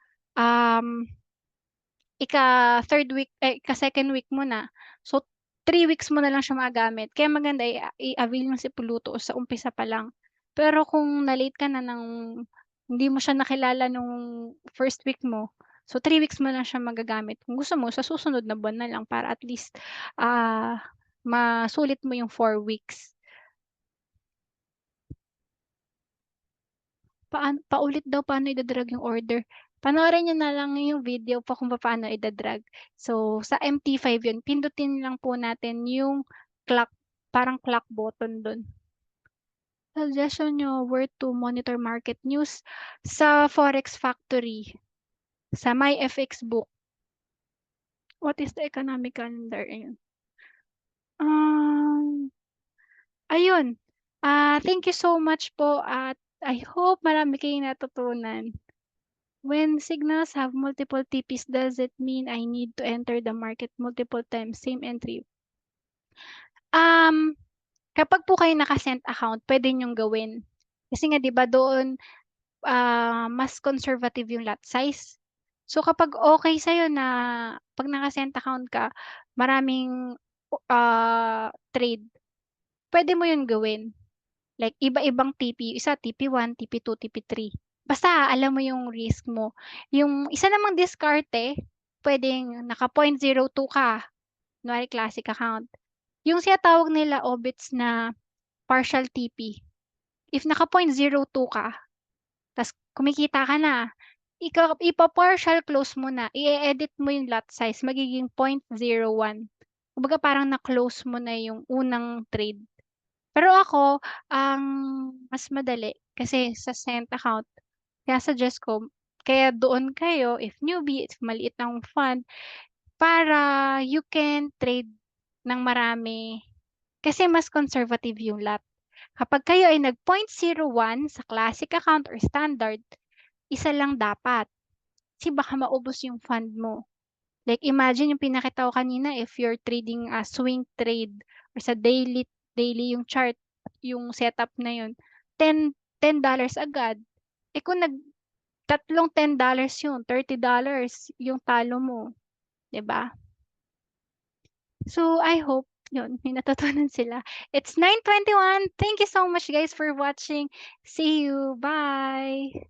[SPEAKER 1] ika-third week, ika-second week mo na. So, 3 weeks mo na lang siya magagamit. Kaya maganda i-avail mo si Plutus sa umpisa pa lang. Pero kung na-late ka na ng hindi mo siya nakilala nung first week mo, so 3 weeks mo lang siya magagamit. Kung gusto mo, sa susunod na buwan na lang para at least masulit mo yung 4 weeks. Paulit daw paano ida-drag yung order. Panoorin niyo na lang yung video po kung paano ida-drag. So, sa MT5 yun, pindutin lang po natin yung clock, parang clock button dun. Suggestion nyo where to monitor market news sa Forex Factory, sa My FX book. What is the economic calendar? Ayun. Ayun. Thank you so much po at I hope marami kayong natutunan. When signals have multiple TPs, does it mean I need to enter the market multiple times, same entry? Kapag po kayo naka-cent account, pwede niyong gawin. Kasi nga 'di ba doon, mas conservative yung lot size. So kapag okey sa'yo na 'pag naka-cent account ka, maraming, trade, pwede mo yun gawin. Like iba-ibang TP, isa TP1, TP2, TP3. Basta alam mo yung risk mo. Yung isa namang diskarte, puwedeng naka 0.02 ka, kunwari classic account. Yung tinatawag nila OBITS na partial TP. If naka 0.02 ka, ta's kumikita ka na, ipa-partial close mo na, i-e-edit mo yung lot size, magiging 0.01. Kumbaga parang na-close mo na yung unang trade. Pero ako, ang mas madali kasi sa cent account, kaya suggest ko, kaya doon kayo if newbie, if maliit ang fund, para you can trade ng marami kasi mas conservative yung lot. Kapag kayo ay nag 0.01 sa classic account or standard, isa lang dapat. Kasi baka maubos yung fund mo. Like imagine yung pinakita ko kanina if you're trading a swing trade or sa daily yung chart, yung setup na yun, 10 agad. Eh kung tatlong $10 yun, $30 yung talo mo, 'di ba? So I hope yun, may natutunan sila. It's 9:21. Thank you so much guys for watching. See you. Bye.